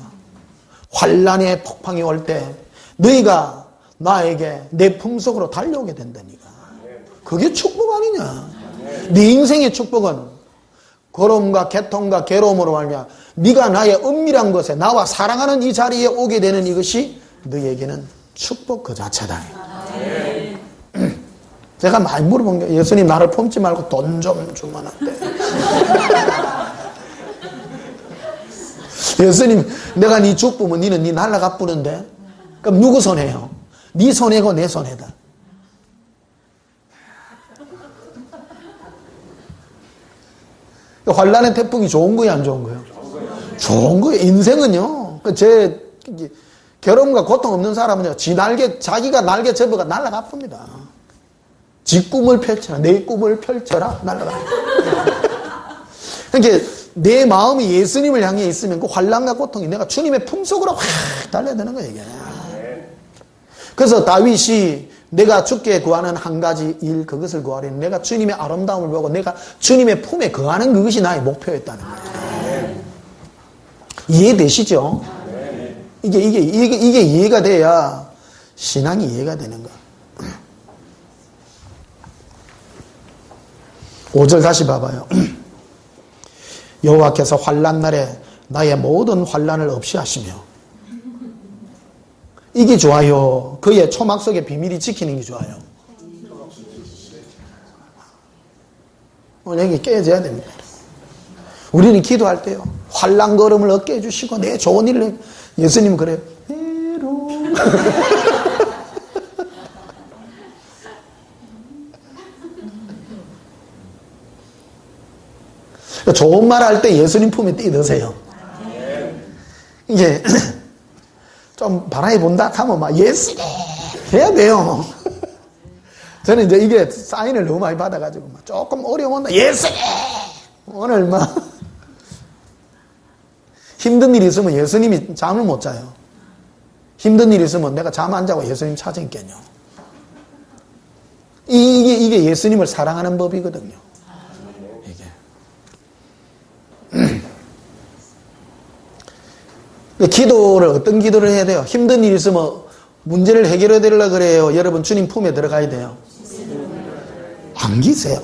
환난의 폭풍이 올 때 너희가 나에게 내 품속으로 달려오게 된다니까. 그게 축복 아니냐. 네 인생의 축복은 고름과 고통과 괴로움으로 말미암아 네가 나의 은밀한 곳에 나와 사랑하는 이 자리에 오게 되는 이것이 너에게는 축복 그 자체다. 제가 많이 물어본 게 예수님 나를 품지 말고 돈 좀 주면 안 돼. 예수님 내가 네 축복은 니는 네 날라가 뿌는데 그럼 누구 손해요? 네 손해고 내 손해다. 환난의 태풍이 좋은 거예요, 안 좋은 거예요? 좋은 거예요. 인생은요. 제 괴로움과 고통 없는 사람은요. 자기가 날개 접어가 날아가 풉니다. 지 꿈을 펼쳐라. 내 꿈을 펼쳐라. 날아가. 그러니까 내 마음이 예수님을 향해 있으면 그 환난과 고통이 내가 주님의 품속으로 확 달려야 되는 거예요, 이게. 그래서 다윗이 내가 주께 구하는 한 가지 일 그것을 구하리니 내가 주님의 아름다움을 보고 내가 주님의 품에 거하는 그것이 나의 목표였다는 거예요. 이해되시죠? 이게 이해가 돼야 신앙이 이해가 되는 거야. 5절 다시 봐봐요. 여호와께서 환난 날에 나의 모든 환난을 없이 하시며 이게 좋아요. 그의 초막 속에 비밀이 지키는 게 좋아요. 오늘 여기 깨져야 됩니다. 우리는 기도할 때요. 환난 걸음을 얻게 해주시고 내 좋은 일을 예수님은 그래요. 해로. 좋은 말 할 때 예수님 품에 뛰드세요. 이게 좀 바라해 본다 하면 막 예수님 해야 돼요. 저는 이제 이게 사인을 너무 많이 받아가지고 막 조금 어려운다 예수님 오늘 막 힘든 일이 있으면 예수님이 잠을 못 자요. 힘든 일이 있으면 내가 잠 안 자고 예수님 찾으니까요. 이게 예수님을 사랑하는 법이거든요. 기도를 어떤 기도를 해야 돼요? 힘든 일이 있으면 문제를 해결해 드리려고 그래요. 여러분 주님 품에 들어가야 돼요. 안기세요.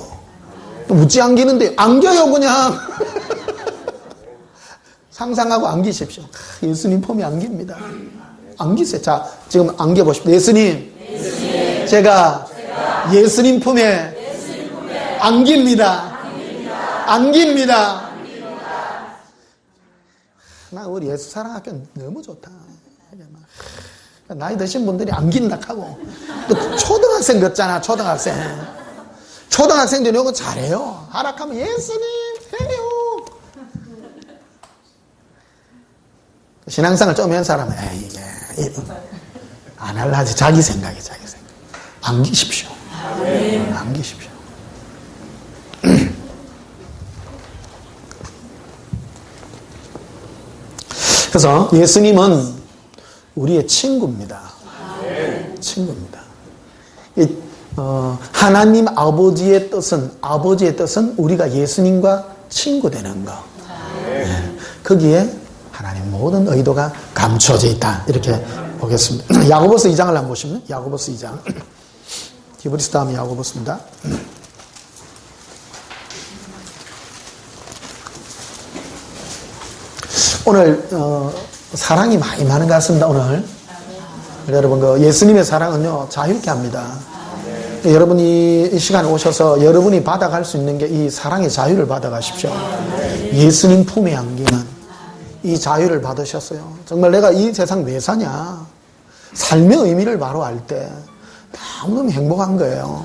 묻지 안기는데 안겨요 그냥. 상상하고 안기십시오. 예수님 품에 안깁니다. 안기세요. 자 지금 안겨보십시오. 예수님. 제가 예수님 품에 안깁니다. 안깁니다. 나 우리 예수 사랑학교 너무 좋다. 나이 드신 분들이 안긴다 하고 또 초등학생 같잖아. 초등학생들이 이거 잘해요. 하락하면 예수님 해요. 신앙생활 좀 한 사람은 이게 안 할라지. 자기 생각. 안기십시오. 안기십시오. 그래서 예수님은 우리의 친구입니다. 친구입니다. 하나님 아버지의 뜻은 우리가 예수님과 친구 되는 거. 거기에 하나님 모든 의도가 감춰져 있다. 이렇게 보겠습니다. 야고보서 2장을 한번 보시면, 야고보서 2장. 히브리서 다음에 야고보서입니다. 오늘 사랑이 많이 많은 것 같습니다. 오늘 여러분 예수님의 사랑은요 자유케 합니다. 여러분이 이 시간에 오셔서 여러분이 받아갈 수 있는 게 이 사랑의 자유를 받아가십시오. 예수님 품에 안기는 이 자유를 받으셨어요. 정말 내가 이 세상 왜 사냐, 삶의 의미를 바로 알 때 너무너무 행복한 거예요.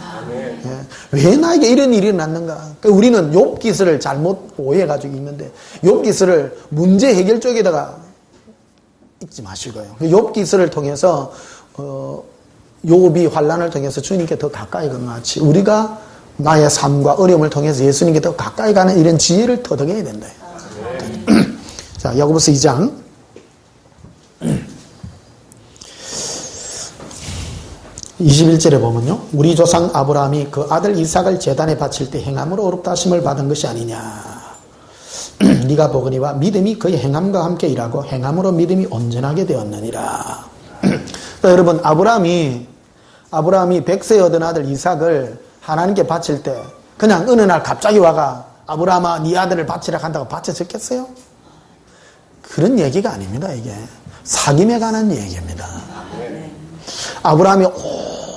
왜 나에게 이런 일이 났는가? 우리는 욥기서를 잘못 오해해가지고 있는데, 욥기서를 문제 해결 쪽에다가 읽지 마시고요. 욥기서를 통해서 욥이 환난을 통해서 주님께 더 가까이 간 것 같이 우리가 나의 삶과 어려움을 통해서 예수님께 더 가까이 가는 이런 지혜를 터득해야 된다. 자, 야고보서 2장 21절에 보면요, 우리 조상 아브라함이 그 아들 이삭을 제단에 바칠 때 행함으로 어렵다 하심을 받은 것이 아니냐. 네가 보거니와 믿음이 그의 행함과 함께 일하고 행함으로 믿음이 온전하게 되었느니라. 여러분, 아브라함이 100세 얻은 아들 이삭을 하나님께 바칠 때 그냥 어느 날 갑자기 와가 아브라함아 네 아들을 바치라 한다고 바쳐졌겠어요? 그런 얘기가 아닙니다. 이게 사귐에 관한 얘기입니다. 아브라함이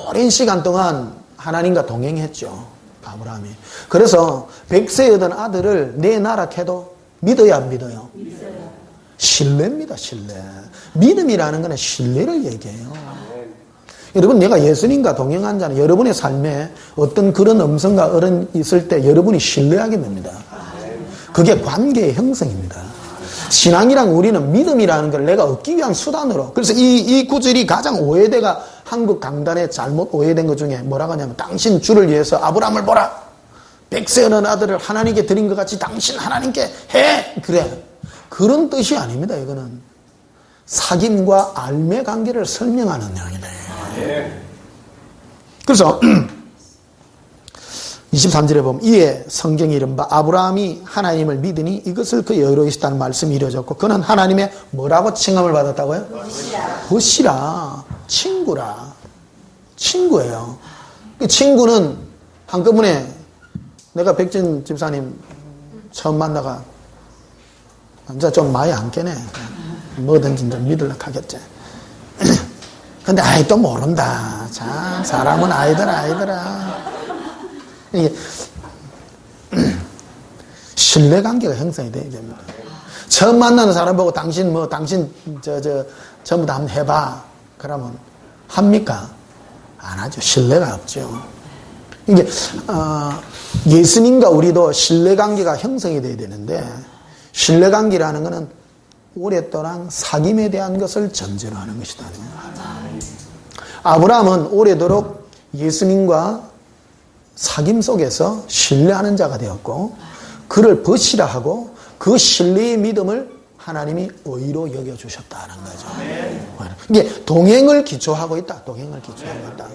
오랜 시간 동안 하나님과 동행했죠. 아브라함이. 그래서 100세 얻은 아들을 내놔라 해도 믿어야 안 믿어요? 신뢰입니다. 신뢰. 믿음이라는 것은 신뢰를 얘기해요. 여러분, 내가 예수님과 동행한 자는 여러분의 삶에 어떤 그런 음성과 어른이 있을 때 여러분이 신뢰하게 됩니다. 그게 관계의 형성입니다. 신앙이랑 우리는 믿음이라는 걸 내가 얻기 위한 수단으로. 그래서 이 구절이 가장 오해대가 한국 강단에 잘못 오해된 것 중에 뭐라고 하냐면, 당신 주를 위해서 아브라함을 보라. 100세 얻은 아들을 하나님께 드린 것 같이 당신 하나님께 해. 그래. 그런 뜻이 아닙니다. 이거는 사귐과 알매 관계를 설명하는 내용이다. 그래서 23절에 보면 이에 성경이 이른바 아브라함이 하나님을 믿으니 이것을 그의 의로 있었다는 말씀이 이루어졌고 그는 하나님의 뭐라고 칭함을 받았다고요? 벗이라. 친구라. 친구예요. 친구는 한꺼번에 내가 백진 집사님 처음 만나가 남자 좀 많이 안 깨네. 뭐든지 좀 믿으려고 하겠지. 근데 아이 또 모른다. 참 사람은 아이더라. 이게 신뢰관계가 형성이 돼야 됩니다. 처음 만나는 사람 보고 당신 전부 다 한번 해봐. 그러면 합니까? 안 하죠. 신뢰가 없죠. 이게 예수님과 우리도 신뢰관계가 형성이 돼야 되는데, 신뢰관계라는 것은 오랫동안 사귐에 대한 것을 전제로 하는 것이다. 아브라함은 오래도록 예수님과 사귐 속에서 신뢰하는 자가 되었고, 그를 벗이라 하고 그 신뢰의 믿음을 하나님이 의로 여겨주셨다는 거죠. 이게 동행을 기초하고 있다. 동행을 기초하고 있다.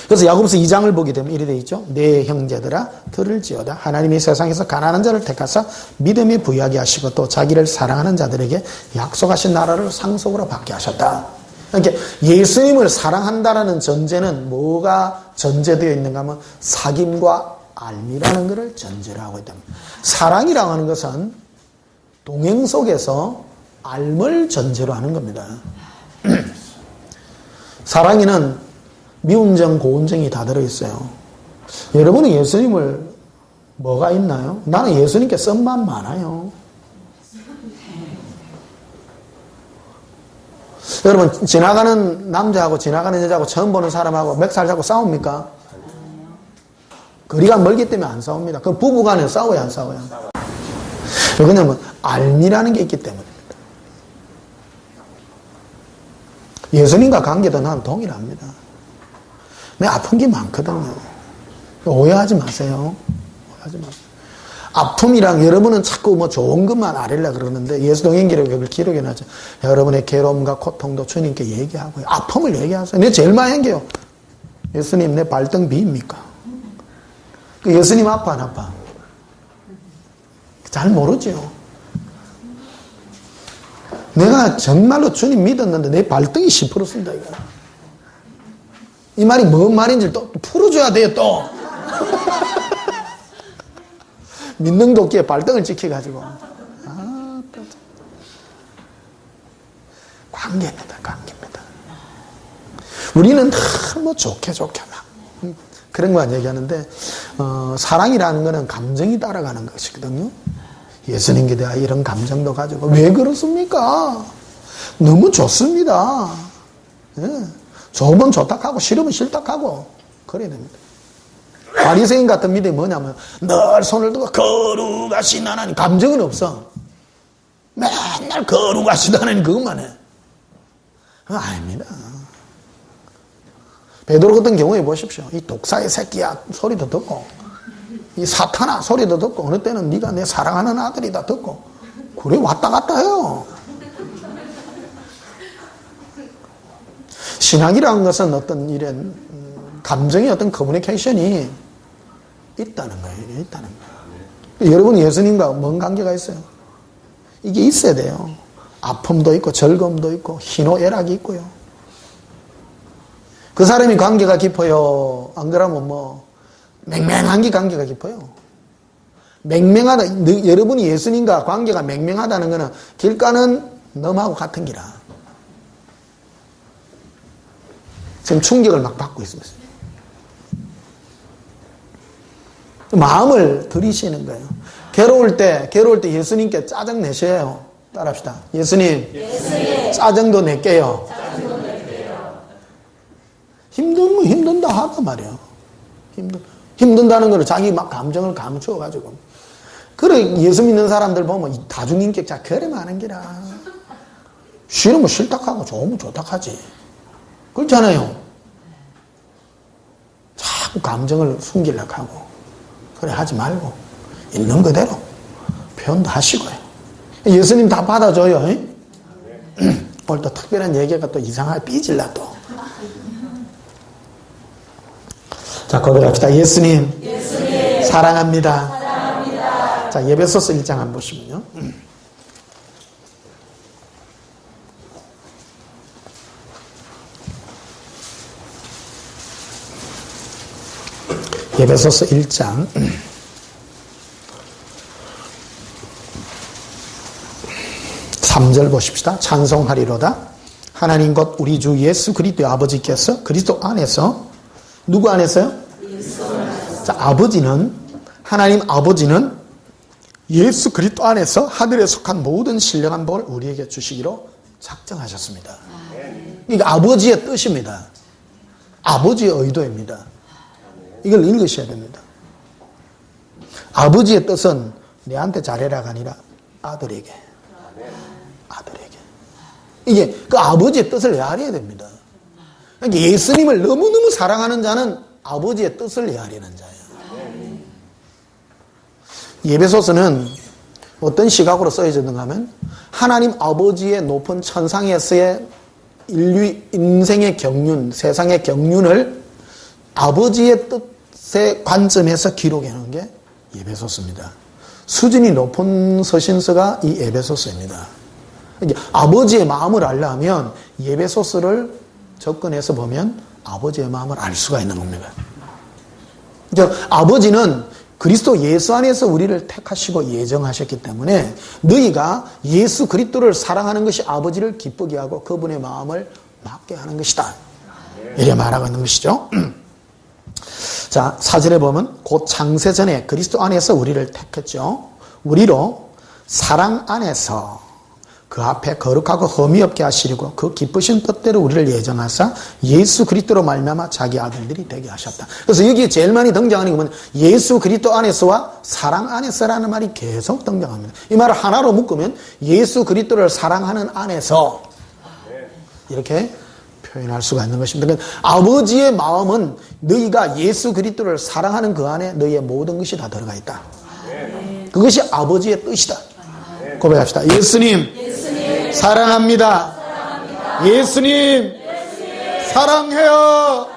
그래서 야고보서 2장을 보게 되면 이래 되어 있죠. 내 형제들아 들을지어다. 하나님이 세상에서 가난한 자를 택하사 믿음에 부유하게 하시고 또 자기를 사랑하는 자들에게 약속하신 나라를 상속으로 받게 하셨다. 그러니까 예수님을 사랑한다라는 전제는 뭐가 전제되어 있는가 하면 사귐과 알미라는 것을 전제로 하고 있다. 사랑이라고 하는 것은 동행 속에서 알을 전제로 하는 겁니다. 사랑에는 미운정, 고운정이 다 들어있어요. 여러분은 예수님을 뭐가 있나요? 나는 예수님께 썸만 많아요. 여러분, 지나가는 남자하고 지나가는 여자하고 처음 보는 사람하고 멱살 잡고 싸웁니까? 거리가 멀기 때문에 안 싸웁니다. 그 부부간에 싸워야 안 싸워요? 왜냐하면 알미라는 게 있기 때문입니다. 예수님과 관계도 난 동일합니다. 내 아픈 게 많거든요. 오해하지 마세요. 오해하지 마세요. 아픔이랑 여러분은 자꾸 뭐 좋은 것만 알으려고 그러는데 예수 동행기록에 그걸 기록해놨죠. 여러분의 괴로움과 고통도 주님께 얘기하고요. 아픔을 얘기하세요. 내 제일 많이 한게요. 예수님 내 발등 비입니까? 그 예수님 아파 안 아파? 잘 모르죠. 내가 정말로 주님 믿었는데 내 발등이 시퍼렇습니다. 이 말이 뭔 말인지 또 풀어줘야 돼요. 또 믿는 도끼에 발등을 찍혀가지고 관계입니다. 관계입니다. 우리는 뭐 좋게 막 그런 거만 얘기하는데 사랑이라는 거는 감정이 따라가는 것이거든요. 예수님께 대한 이런 감정도 가지고 왜 그렇습니까? 너무 좋습니다. 예. 좋으면 좋다 하고 싫으면 싫다 하고 그래야 됩니다. 바리새인 같은 믿음이 뭐냐면 늘 손을 들고 거룩하신 하나님, 감정은 없어. 맨날 거룩하신 하나님 그것만 해. 그거 아닙니다. 베드로 같은 경우에 보십시오. 이 독사의 새끼야 소리도 듣고 이 사탄아 소리도 듣고 어느 때는 네가 내 사랑하는 아들이다 듣고 그래 왔다 갔다 해요. 신앙이라는 것은 어떤 이런 감정의 어떤 커뮤니케이션이 있다는 거예요. 있다는 거예요. 여러분 예수님과 뭔 관계가 있어요? 이게 있어야 돼요. 아픔도 있고 즐거움도 있고 희노애락이 있고요. 그 사람이 관계가 깊어요. 안 그러면 뭐 맹맹한 게 관계가 깊어요. 맹맹하다. 여러분이 예수님과 관계가 맹맹하다는 것은 길가는 너무하고 같은 기라. 지금 충격을 막 받고 있습니다. 마음을 들이시는 거예요. 괴로울 때 예수님께 짜증 내셔요. 따라합시다. 예수님. 짜증도 낼게요. 힘들면 힘든다 하단 말이에요. 힘든다는 걸 자기 막 감정을 감추어가지고. 그래, 예수 믿는 사람들 보면 다중인격자 그래 많은 기라. 싫으면 싫다 하고 좋으면 좋다 하지. 그렇잖아요. 자꾸 감정을 숨기려고 하고. 그래, 하지 말고. 있는 그대로 표현도 하시고요. 예수님 다 받아줘요. 오늘 또 특별한 얘기가 또 이상하게 삐질라 또. 자, 고백합시다. 예수님. 사랑합니다. 자, 에베소서 1장 한번 보시면요. 에베소서 1장 3절 보십시다. 찬송하리로다. 하나님 곧 우리 주 예수 그리스도의 아버지께서 그리스도 안에서 누구 안에서요? 자, 하나님 아버지는 예수 그리스도 안에서 하늘에 속한 모든 신령한 복을 우리에게 주시기로 작정하셨습니다. 이게 아버지의 뜻입니다. 아버지의 의도입니다. 이걸 읽으셔야 됩니다. 아버지의 뜻은 내한테 잘해라가 아니라 아들에게. 이게 그 아버지의 뜻을 헤아려야 됩니다. 그러니까 예수님을 너무너무 사랑하는 자는 아버지의 뜻을 헤아리는 자예요. 에베소서는 어떤 시각으로 써져있는가 하면 하나님 아버지의 높은 천상에서의 인류 인생의 경륜, 세상의 경륜을 아버지의 뜻의 관점에서 기록해 놓은 게 에베소서입니다. 수준이 높은 서신서가 이 에베소서입니다. 아버지의 마음을 알려면 에베소서를 접근해서 보면 아버지의 마음을 알 수가 있는 겁니다. 아버지는 그리스도 예수 안에서 우리를 택하시고 예정하셨기 때문에 너희가 예수 그리스도를 사랑하는 것이 아버지를 기쁘게 하고 그분의 마음을 맞게 하는 것이다. 이렇게 말하고 있는 것이죠. 자, 4절에 보면 곧 창세전에 그리스도 안에서 우리를 택했죠. 우리로 사랑 안에서 그 앞에 거룩하고 흠이 없게 하시려고 그 기쁘신 뜻대로 우리를 예정하사 예수 그리스도로 말미암아 자기 아들들이 되게 하셨다. 그래서 여기에 제일 많이 등장하는 게 뭐냐면 예수 그리스도 안에서와 사랑 안에서라는 말이 계속 등장합니다. 이 말을 하나로 묶으면 예수 그리스도를 사랑하는 안에서 이렇게 표현할 수가 있는 것입니다. 그러니까 아버지의 마음은 너희가 예수 그리스도를 사랑하는 그 안에 너희의 모든 것이 다 들어가 있다. 그것이 아버지의 뜻이다. 고백합시다. 예수님, 사랑합니다. 예수님, 사랑해요.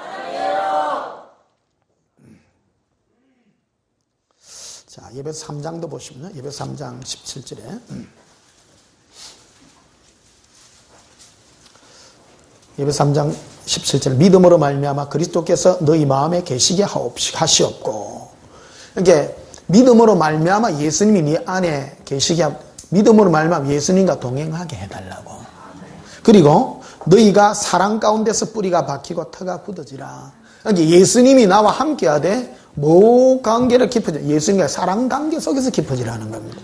자, 예배서 3장도 보시면요. 예배서 3장 17절에 예배서 3장 17절 믿음으로 말미암아 그리스도께서 너희 마음에 계시게 하시옵고, 이게 믿음으로 말미암아 예수님이 네 안에 계시게 믿음으로 말미암아 예수님과 동행하게 해달라고. 그리고 너희가 사랑 가운데서 뿌리가 박히고 터가 굳어지라. 그러니까 예수님이 나와 함께하되 뭐 관계를 깊어져? 예수님과 사랑 관계 속에서 깊어지라는 겁니다.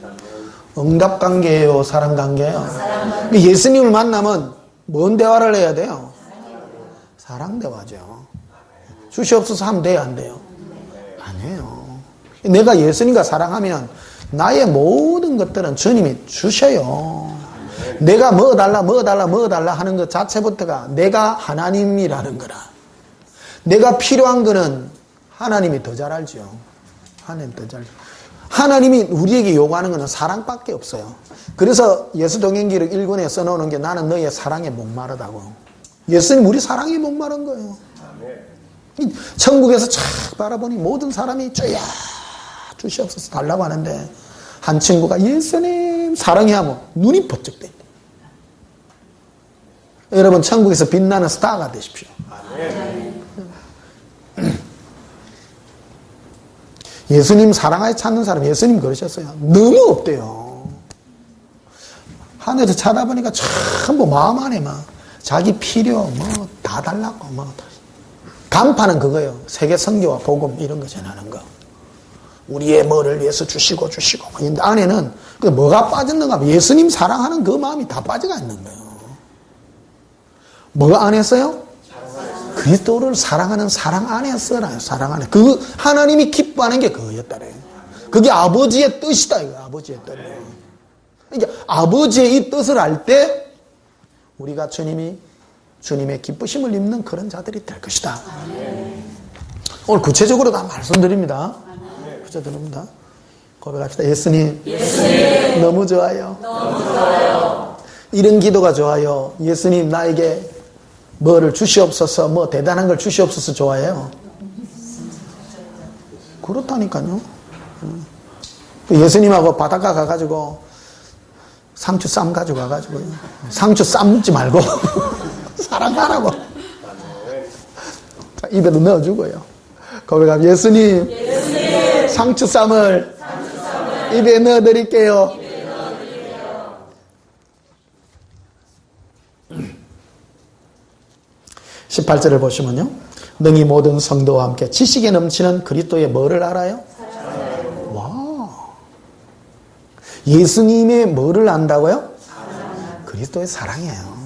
응답 관계예요, 사랑 관계예요. 예수님을 만나면 뭔 대화를 해야 돼요? 사랑 대화죠. 주시옵소서 하면 돼요, 안 돼요? 안 해요. 내가 예수님과 사랑하면 나의 모든 것들은 주님이 주셔요. 내가 뭐 달라 하는 것 자체부터가 내가 하나님이라는 거라. 내가 필요한 거는 하나님이 더 잘 알죠. 하나님 더 잘. 하나님이 우리에게 요구하는 것은 사랑밖에 없어요. 그래서 예수동행기록 1권에 써놓는 게 나는 너의 사랑에 목마르다고. 예수님 우리 사랑에 목마른 거예요. 천국에서 촥 바라보니 모든 사람이 주야 주시옵소서 달라고 하는데 한 친구가 예수님 사랑해 하면 눈이 번쩍 돼. 여러분 천국에서 빛나는 스타가 되십시오. 예수님 사랑하여 찾는 사람 예수님 그러셨어요. 너무 없대요. 하늘에서 쳐다보니까 전부 마음 안에 막 자기 필요 뭐 다 달라고 뭐 간판은 그거예요. 세계 선교와 복음 이런 거 전하는 거. 우리의 뭐를 위해서 주시고 이 안에는 뭐가 빠졌는가 하면 예수님 사랑하는 그 마음이 다 빠져가 있는 거예요. 뭐가 안에서요? 그리스도를 사랑하는 사랑 안에서라요. 사랑 안에. 그 하나님이 기뻐하는 게 그거였다래요. 그게 아버지의 뜻이다. 이거 아버지의 뜻이에요. 그러니까 아버지의 이 뜻을 알 때 우리가 주님의 기쁘심을 입는 그런 자들이 될 것이다. 오늘 구체적으로 다 말씀드립니다. 구체적입니다. 고백합시다. 예수님, 너무 좋아요. 이런 기도가 좋아요. 예수님 나에게 뭐를 주시옵소서, 뭐 대단한 걸 주시옵소서 좋아해요. 그렇다니까요. 예수님하고 바닷가 가가지고 상추 쌈 가지고 가가지고 상추 쌈 먹지 말고 사랑하라고 입에도 넣어주고요. 거기가 예수님 상추 쌈을 입에 넣어드릴게요. 18절을 보시면요. 능히 모든 성도와 함께 지식에 넘치는 그리스도의 뭐를 알아요? 와, 예수님의 뭐를 안다고요? 그리스도의 사랑이에요.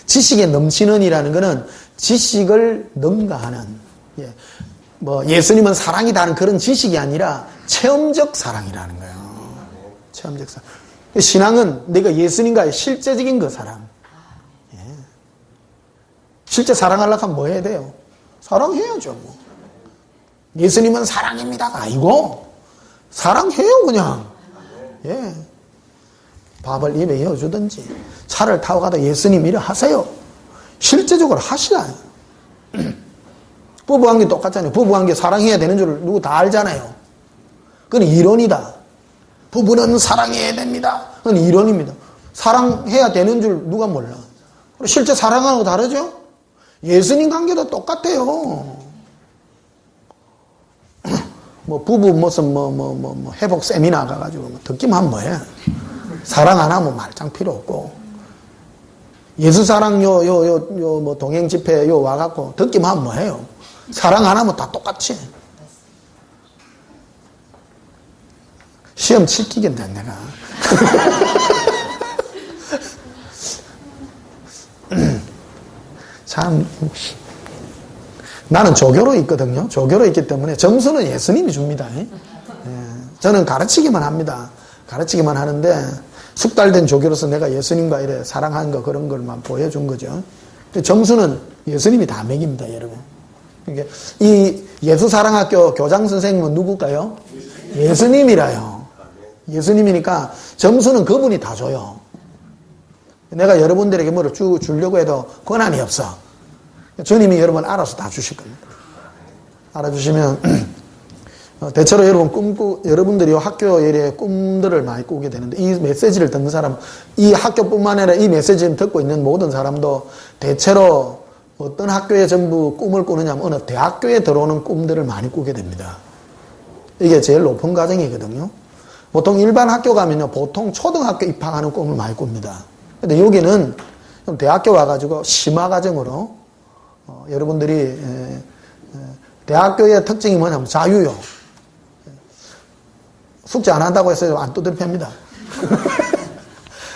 지식에 넘치는 이라는 것은 지식을 능가하는, 뭐 예수님은 사랑이다는 그런 지식이 아니라 체험적 사랑이라는 거예요. 체험적 사랑. 신앙은 내가 예수님과의 실제적인 그 사랑. 실제 사랑하려고 하면 뭐 해야 돼요? 사랑해야죠. 뭐. 예수님은 사랑입니다가 아니고 사랑해요 그냥. 예. 밥을 입에 이어주든지 차를 타고 가다 예수님 일을 하세요. 실제적으로 하시라. 부부관계 똑같잖아요. 부부관계 사랑해야 되는 줄 누구 다 알잖아요. 그건 이론이다. 부부는 사랑해야 됩니다. 그건 이론입니다. 사랑해야 되는 줄 누가 몰라. 실제 사랑하고 다르죠? 예수님 관계도 똑같아요. 뭐 부부 무슨 뭐 회복 세미나 가가지고 뭐 듣기만 하면 뭐해. 사랑 안 하면 말짱 필요 없고. 예수 사랑 뭐 동행 집회 와갖고 듣기만 하면 뭐해요. 사랑 안 하면 다 똑같이. 시험 칠기겠네 내가. 참 나는 조교로 있거든요. 조교로 있기 때문에 점수는 예수님이 줍니다. 저는 가르치기만 합니다. 가르치기만 하는데 숙달된 조교로서 내가 예수님과 이래 사랑하는 거 그런 걸만 보여준 거죠. 점수는 예수님이 다 매깁니다, 여러분. 그러니까 이 예수사랑학교 교장 선생님은 누굴까요? 예수님이라요. 예수님이니까 점수는 그분이 다 줘요. 내가 여러분들에게 뭐를 주려고 해도 권한이 없어. 주님이 여러분 알아서 다 주실 겁니다. 알아주시면 대체로 여러분들이 학교에 꿈들을 많이 꾸게 되는데, 이 메시지를 듣는 사람, 이 학교뿐만 아니라 이 메시지를 듣고 있는 모든 사람도 대체로 어떤 학교에 전부 꿈을 꾸느냐면 어느 대학교에 들어오는 꿈들을 많이 꾸게 됩니다. 이게 제일 높은 과정이거든요. 보통 일반 학교 가면요, 보통 초등학교 입학하는 꿈을 많이 꿉니다. 근데 여기는 좀 대학교 와가지고 심화 과정으로 여러분들이 대학교의 특징이 뭐냐면 자유요. 숙제 안 한다고 해서 안 두드려 팹니다.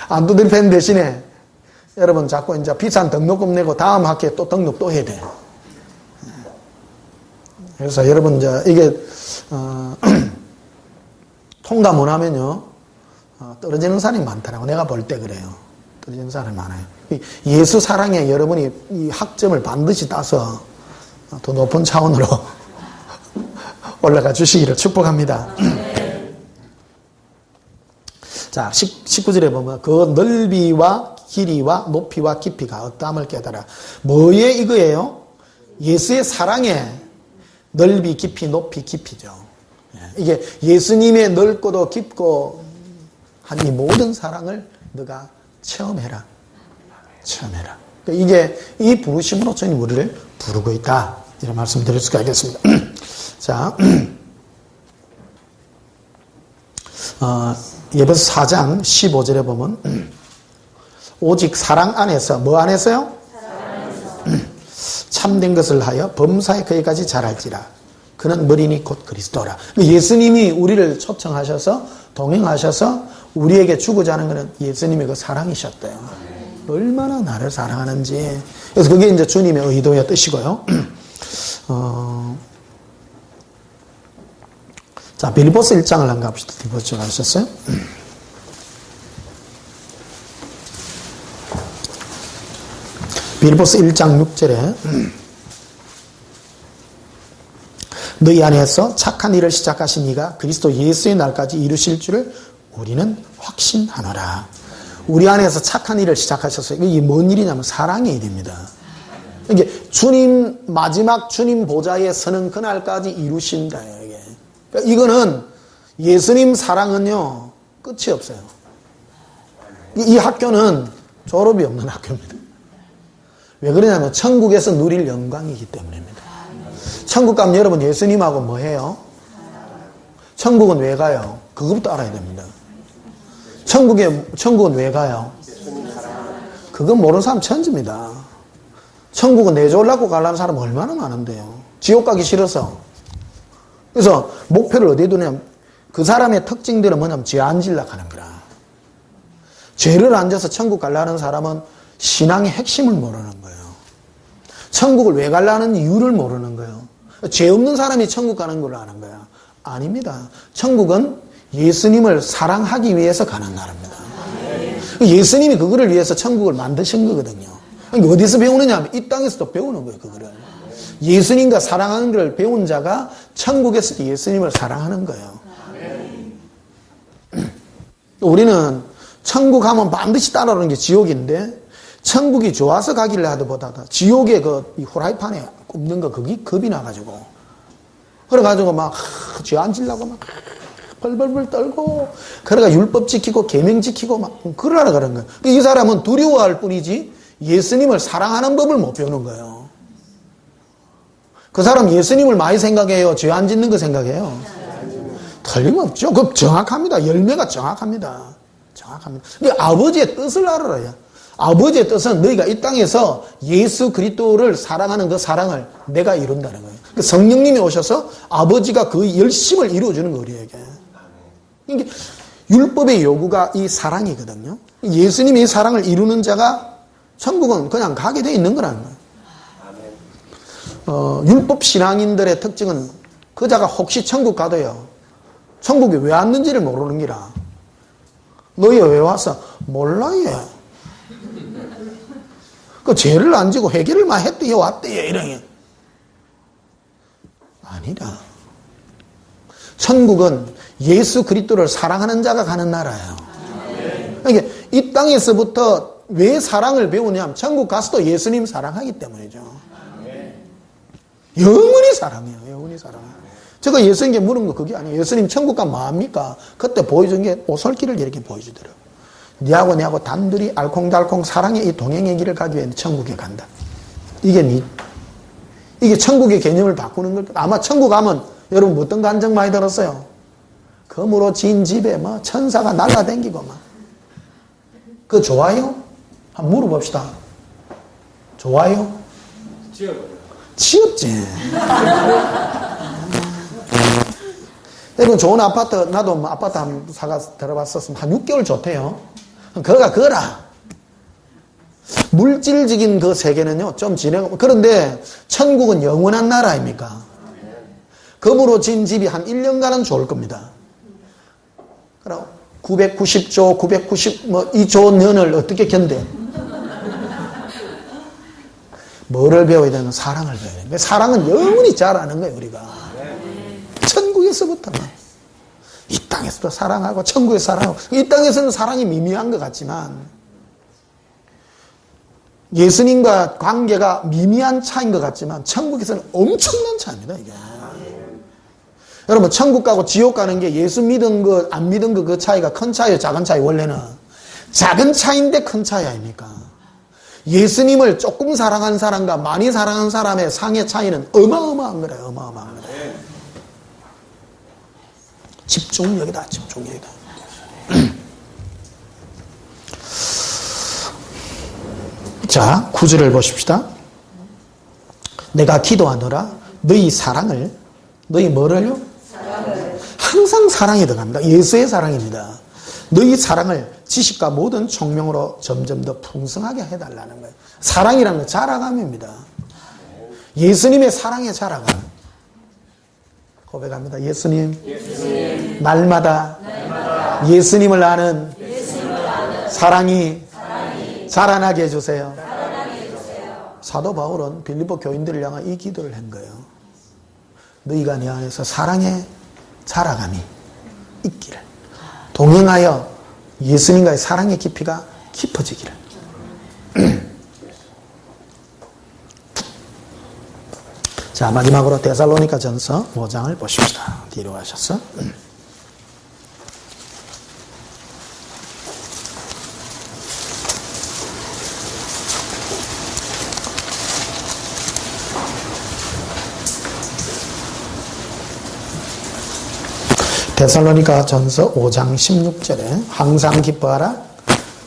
안 두드려 패는 대신에 여러분 자꾸 이제 비싼 등록금 내고 다음 학기에 또 등록 또 해야 돼. 그래서 여러분 이제 이게 통과 못 하면요 떨어지는 사람이 많더라고. 내가 볼 때 그래요. 떨어지는 사람이 많아요. 예수 사랑에 여러분이 이 학점을 반드시 따서 더 높은 차원으로 올라가 주시기를 축복합니다. 자, 19절에 보면 그 넓이와 길이와 높이와 깊이가 어떠함을 깨달아. 뭐에 이거예요? 예수의 사랑에 넓이, 깊이, 높이, 깊이죠. 이게 예수님의 넓고도 깊고 한 이 모든 사랑을 너가 체험해라. 체험해라. 이게 이 부르심으로 저는 우리를 부르고 있다. 이런 말씀 드릴 수가 있겠습니다. 자, 예배서 4장 15절에 보면 오직 사랑 안에서 뭐 안에서요? 참된 것을 하여 범사에 그에까지 자랄지라. 그는 머리니 곧 그리스도라. 예수님이 우리를 초청하셔서 동행하셔서 우리에게 주고자 하는 것은 예수님의 그 사랑이셨대요. 얼마나 나를 사랑하는지. 그래서 그게 이제 주님의 의도의 뜻이고요. 자, 빌립보서 1장을 한번 갑시다. 빌립보서 가셨어요? 빌립보서 1장 6절에 너희 안에서 착한 일을 시작하신 이가 그리스도 예수의 날까지 이루실 줄을 우리는 확신하노라. 우리 안에서 착한 일을 시작하셨어요. 이게 뭔 일이냐면 사랑의 일입니다. 이게 주님, 마지막 주님 보좌에 서는 그날까지 이루신다. 이게. 그러니까 이거는 예수님 사랑은요, 끝이 없어요. 이 학교는 졸업이 없는 학교입니다. 왜 그러냐면 천국에서 누릴 영광이기 때문입니다. 천국 가면 여러분 예수님하고 뭐 해요? 천국은 왜 가요? 그것부터 알아야 됩니다. 천국은 왜 가요? 그건 모르는 사람 천지입니다. 천국은 내주려고 가려는 사람 얼마나 많은데요. 지옥 가기 싫어서. 그래서 목표를 어디에 두냐면 그 사람의 특징들은 뭐냐면 죄 안 질려고 하는 거라. 죄를 안 져서 천국 가려는 사람은 신앙의 핵심을 모르는 거예요. 천국을 왜 가려는 이유를 모르는 거예요. 죄 없는 사람이 천국 가는 걸 아는 거야. 아닙니다. 천국은 예수님을 사랑하기 위해서 가는 나라입니다. 예수님이 그거를 위해서 천국을 만드신 거거든요. 그러니까 어디서 배우느냐 하면 이 땅에서도 배우는 거예요. 그거를. 예수님과 사랑하는 것을 배운 자가 천국에서도 예수님을 사랑하는 거예요. 우리는 천국 가면 반드시 따라오는 게 지옥인데 천국이 좋아서 가길래 하기보다 지옥의 이 후라이팬에 굽는 거 그게 겁이 나가지고 그래가지고 막 죄 안 지려고 막 벌벌벌 떨고 그래가 율법 지키고 계명 지키고 막 그러라 그런 거예요. 이 사람은 두려워할 뿐이지 예수님을 사랑하는 법을 못 배우는 거예요. 그 사람 예수님을 많이 생각해요? 죄 안 짓는 거 생각해요? 틀림없죠. 그 정확합니다. 열매가 정확합니다. 정확합니다. 근데 아버지의 뜻을 알아야. 아버지의 뜻은 너희가 이 땅에서 예수 그리스도를 사랑하는 그 사랑을 내가 이룬다는 거예요. 성령님이 오셔서 아버지가 그 열심을 이루어주는 거예요, 우리에게. 이게 율법의 요구가 이 사랑이거든요. 예수님이 이 사랑을 이루는 자가 천국은 그냥 가게 돼 있는 거라는 거예요. 율법 신앙인들의 특징은 그 자가 혹시 천국 가도요. 천국에 왜 왔는지를 모르는 기라. 너희 왜 왔어? 몰라요. 그 죄를 안 지고 회개를 많이 했대요, 왔대요, 이러게. 아니라. 천국은 예수 그리스도를 사랑하는 자가 가는 나라예요. 그러니까 이 땅에서부터 왜 사랑을 배우냐면 천국 가서도 예수님 사랑하기 때문이죠. 영원히 사랑해요. 영원히 사랑해요. 제가 예수님께 물은 거 그게 아니에요. 예수님 천국 가면 뭐합니까? 그때 보여준 게 오솔길을 이렇게 보여주더라고요. 니하고 내하고 단둘이 알콩달콩 사랑의 이 동행의 길을 가기 위해 천국에 간다. 이게 천국의 개념을 바꾸는 걸. 아마 천국 가면 여러분 어떤 감정 많이 들었어요? 검으로 진 집에 뭐 천사가 날라다니고 막. 그거 좋아요? 한번 물어봅시다. 좋아요? 지었지. 여러분 좋은 아파트, 나도 뭐 아파트 한번 사가 들어봤었으면 한 6개월 좋대요. 그거라. 물질적인 그 세계는요 좀 진행하고. 그런데 천국은 영원한 나라 아닙니까? 검으로 진 집이 한 1년간은 좋을 겁니다. 그럼 990조 2조 년을 어떻게 견뎌? 뭐를 배워야 되는? 사랑을 배워야 돼. 사랑은 영원히 자라는 거예요. 우리가 천국에서부터 이 땅에서도 사랑하고 천국에서 사랑하고. 이 땅에서는 사랑이 미미한 것 같지만 예수님과 관계가 미미한 차이인 것 같지만 천국에서는 엄청난 차이입니다. 이게. 여러분 천국 가고 지옥 가는 게 예수 믿은 것 안 믿은 것 그 차이가 큰 차이예요, 작은 차이? 원래는 작은 차이인데 큰 차이 아닙니까? 예수님을 조금 사랑한 사람과 많이 사랑한 사람의 상의 차이는 어마어마한 거래요. 어마어마한 거래요. 집중력이다. 집중력이다. 자, 9절을 보십시다. 내가 기도하노라 너희 사랑을, 너희 뭐를요? 사랑을. 항상 사랑이 들어갑니다. 예수의 사랑입니다. 너희 사랑을 지식과 모든 총명으로 점점 더 풍성하게 해달라는 거예요. 사랑이라는 건 자라감입니다. 예수님의 사랑의 자라감. 고백합니다. 예수님. 날마다 예수님을 아는 사랑이 자라나게 해주세요. 사도 바울은 빌립보 교인들을 향한 이 기도를 한 거예요. 너희가 내 안에서 사랑의 자라감이 있기를, 동행하여 예수님과의 사랑의 깊이가 깊어지기를. 자, 마지막으로 데살로니가 전서 5장을 보십시다. 뒤로 가셔서. 데살로니가 전서 5장 16절에 항상 기뻐하라,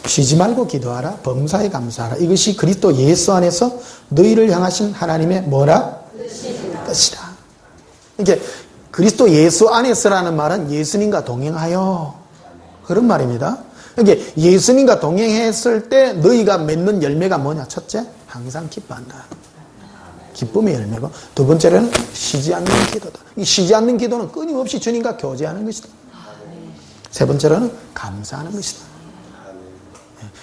쉬지 말고 기도하라, 범사에 감사하라. 이것이 그리스도 예수 안에서 너희를 향하신 하나님의 뭐라? 뜻이라. 이게 그리스도 예수 안에서라는 말은 예수님과 동행하여, 그런 말입니다. 이게 예수님과 동행했을 때 너희가 맺는 열매가 뭐냐? 첫째, 항상 기뻐한다. 기쁨의 열매고, 두 번째로는 쉬지 않는 기도다. 이 쉬지 않는 기도는 끊임없이 주님과 교제하는 것이다. 세 번째로는 감사하는 것이다.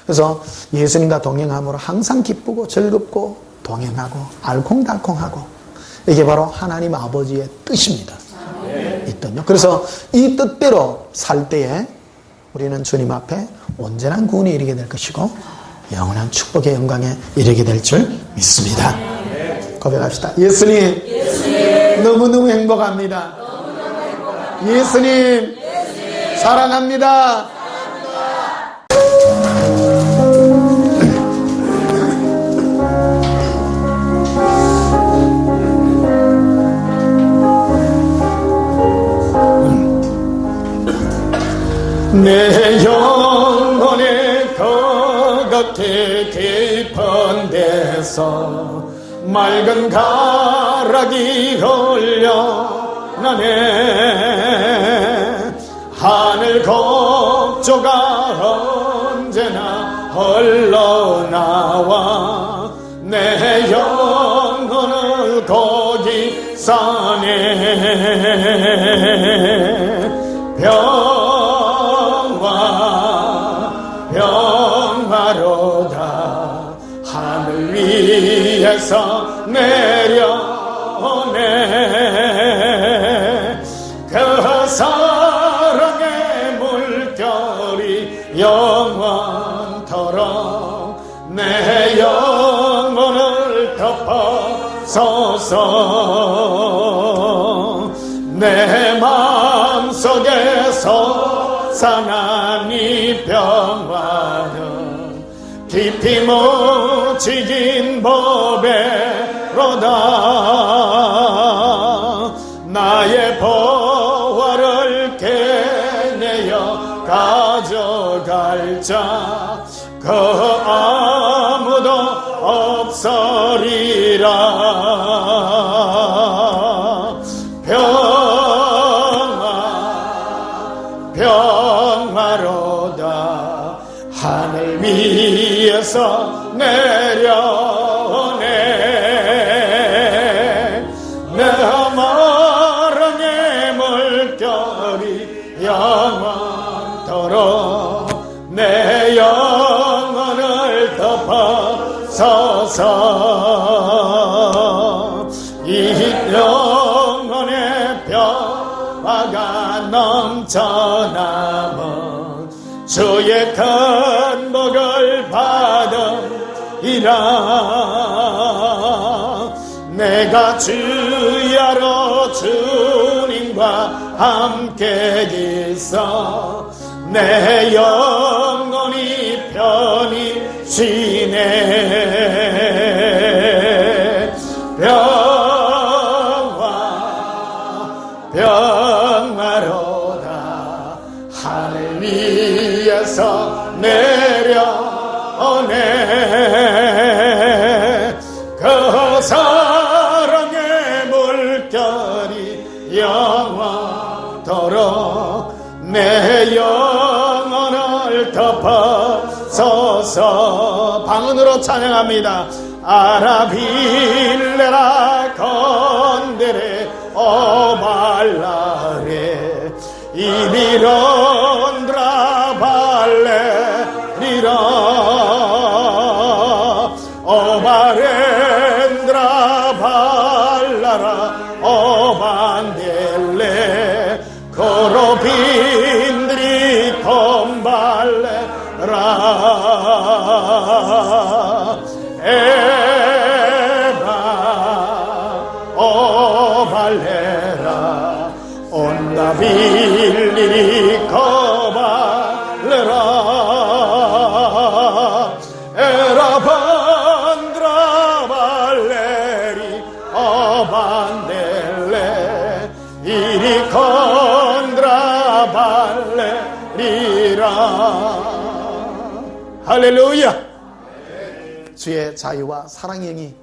그래서 예수님과 동행함으로 항상 기쁘고 즐겁고 동행하고 알콩달콩하고, 이게 바로 하나님 아버지의 뜻입니다. 이 뜻요. 그래서 이 뜻대로 살 때에 우리는 주님 앞에 온전한 구원에 이르게 될 것이고 영원한 축복의 영광에 이르게 될 줄 믿습니다. 고백합시다. 예수님, 너무너무 행복합니다. 예수님, 사랑합니다. 내 영혼의 거각해 깊은 데서 맑은 가락이 흘려나네. 하늘 곡조가 언제나 흘러나와 내 영혼을 거기 싸네. 평화로다. 하늘 위에서 내려오네. 그 사랑이 영원토록 내 영혼을 덮어서서 내 마음속에 솟아난 이 평화는 깊이 묻히긴 보배로다. 나의 보화를 깨내어 가져갈 자 그 아무도 없으리라. 평화로다. 하늘 위에서 내려오네. 내 마랑의 물결이 영원토록 내 영혼을 덮어서서 이 영혼의 평화가 넘쳐남은 주의 큰 복을 받으리라. 내가 주야로 주님과 함께 있어 내 영혼이 편히 쉬네. 평화로다. 하늘 위에서 내려오네. 그 사랑의 물결이 영원토록 내 영혼을 덮어서서 방언으로 찬양합니다. 아라빌레라 건데레 오발라레 이비론드라 발레리라 오바렌드라 발라라 오반델레 코로빈들이 콤발레라 에바 오발레라 온다빌리리 코발레라 에라반드라 발레리 오반델레 이리 건드라 발레리라. 할렐루야. 주의 자유와 사랑의 영이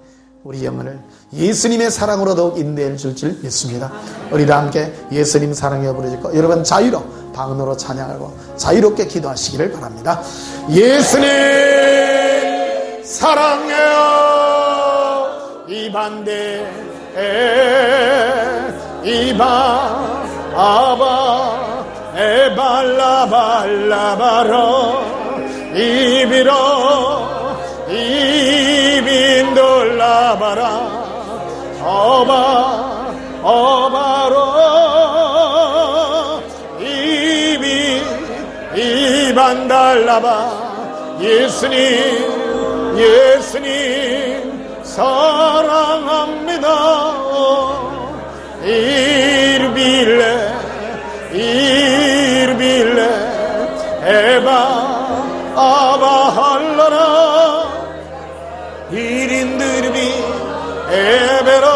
우리 영혼을 예수님의 사랑으로 더욱 인도해 줄 믿습니다. 우리도 함께 예수님 사랑해 부르짖고 여러분 자유로 방언으로 찬양하고 자유롭게 기도하시기를 바랍니다. 예수님 사랑해요. 이반데 이바 아바 에발라발라바로 이비로 이빈돌라바라 오바로 이반달라바 예수님 사랑합니다. 이르빌레 에바 아바할라라 이린드르비 에베로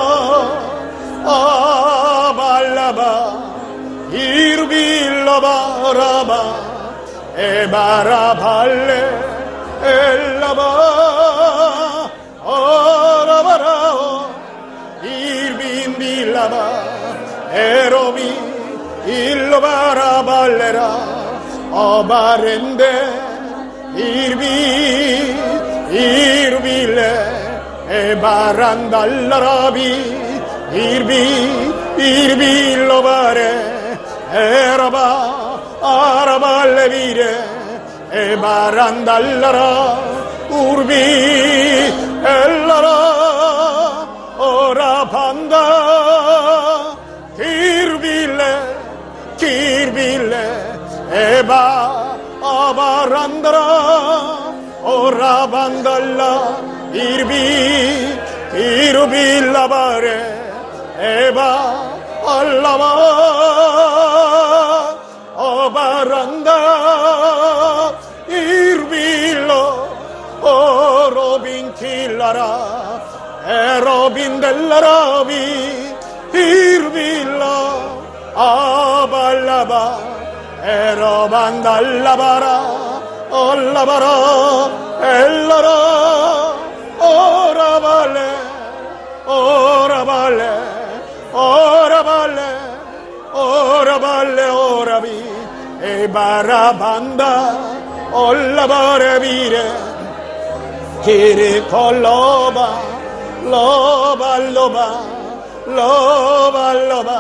아발라바 이르빌라바라바 에바라발레 엘라바 어라바라 이르빈빌라바 에로비 일로바라발레라 어바렌데 이르빌레 에바란달라라비 이르빌로바레 에라바 아라발레비레 에바란달라라 우르비 엘라라 오라반다 기르빌레 에바 아바란다라 오라반달라 이르빌라바레 에바 알라바 아바란다 이르빌로 오로빈킬라라 에로빈델라라비 이르빌라 아발라바 에로반달라바라 올라바라 엘라라 오라발레 오라발레 오라발레 오라발레 오라비 에바라반다 올라바레비레 기리콜로바 로발로바 로발로바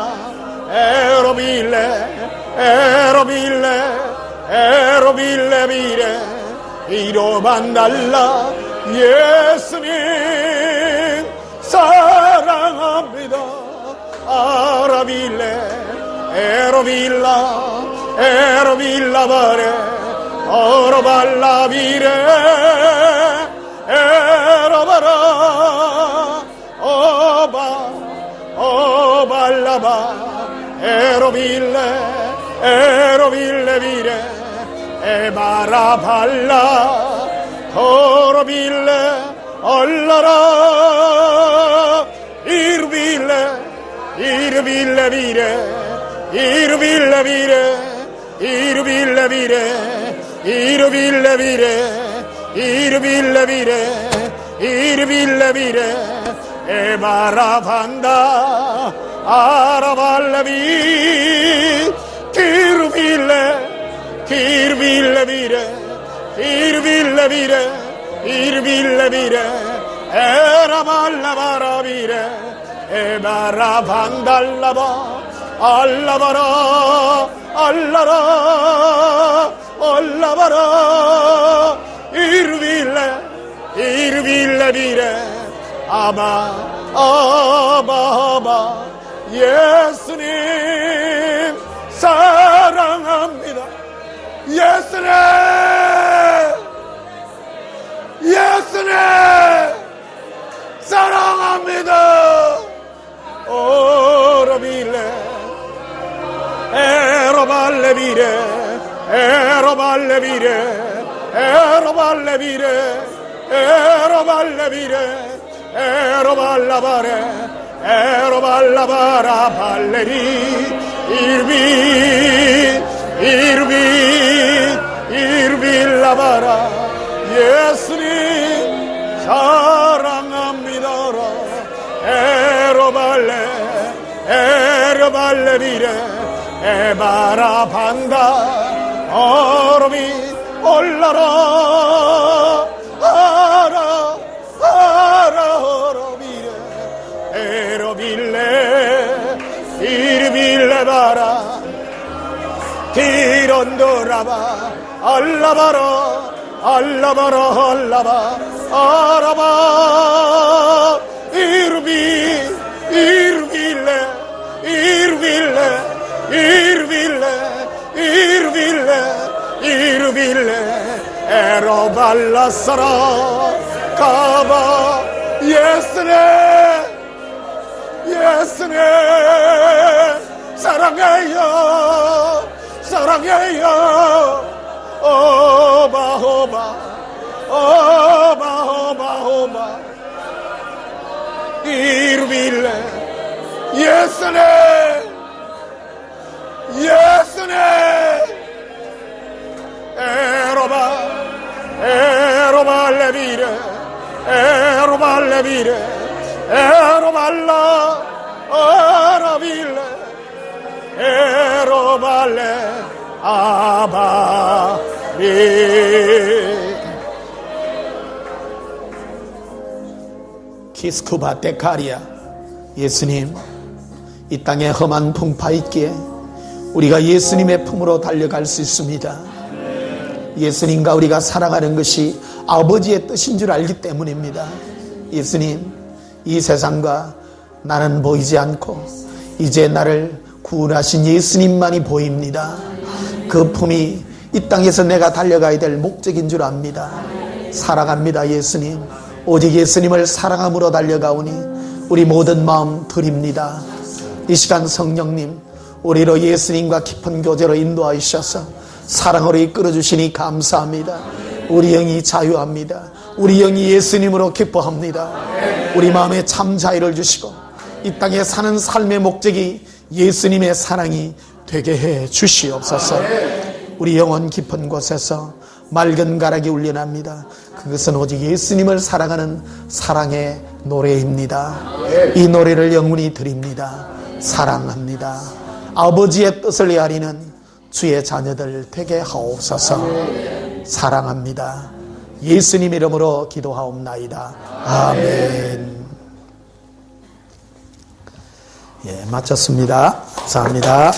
에로빌레 에로빌레 에로빌레 비레 이로반달라 예수님 사랑합니다 아라빌레 에로빌라 에로빌라 바레 오로발라 비레 에로바라 오바 오발라바 에로빌레 에로빌레 비레 에바라발라 도로빌레 얼라라 이르빌레 이르빌레 비레 이르빌레 비레 이르빌레 비레 이르빌레 비레 이르빌레 비레 이르빌레 비레 에바라반다 아라발레비 기르빌레 기르빌레 비레 기르빌레 비레 이르빌레 비레 에라발라바라 비레 에바라반달라바 알라바라 알라라 올라바라 이르빌레 이르빌레 비레 아바 아바 아바 예수님 사랑합니다 예수님 예수님 사랑합니다 오라빌레 에로발레비레 에로발레비레 에로발레비레 에로발레비레 에로발라바레 에로발라바라 발레리 이르빌라바라 예수님 사랑합니다라 에로발레 에로발레비레 에바라반다 어로비 올라라 아라 어로비레 에로빌레 이르빌레바라 디론도라바 알라바라 알라바라 알라바 아라바 이르빌레 에로발라사라 가바 예수네 사랑해요 오바 이르빌레 예수네 에로발레비레 에로발라 아라빌레 에로발레 아바리 키스쿠바 데카리아 예수님 이 땅에 험한 풍파 있기에 우리가 예수님의 품으로 달려갈 수 있습니다. 예수님과 우리가 살아가는 것이 아버지의 뜻인 줄 알기 때문입니다. 예수님, 이 세상과 나는 보이지 않고 이제 나를 구원하신 예수님만이 보입니다. 그 품이 이 땅에서 내가 달려가야 될 목적인 줄 압니다. 사랑합니다. 예수님. 오직 예수님을 사랑함으로 달려가오니 우리 모든 마음 드립니다. 이 시간 성령님, 우리로 예수님과 깊은 교제로 인도하셔서 사랑으로 이끌어주시니 감사합니다. 우리 영이 자유합니다. 우리 영이 예수님으로 기뻐합니다. 우리 마음에 참 자유를 주시고 이 땅에 사는 삶의 목적이 예수님의 사랑이 되게 해 주시옵소서. 우리 영혼 깊은 곳에서 맑은 가락이 울려납니다. 그것은 오직 예수님을 사랑하는 사랑의 노래입니다. 이 노래를 영원히 드립니다. 사랑합니다. 아버지의 뜻을 헤아리는 주의 자녀들 되게 하옵소서. 사랑합니다. 예수님 이름으로 기도하옵나이다. 아멘. 예, 마쳤습니다. 감사합니다.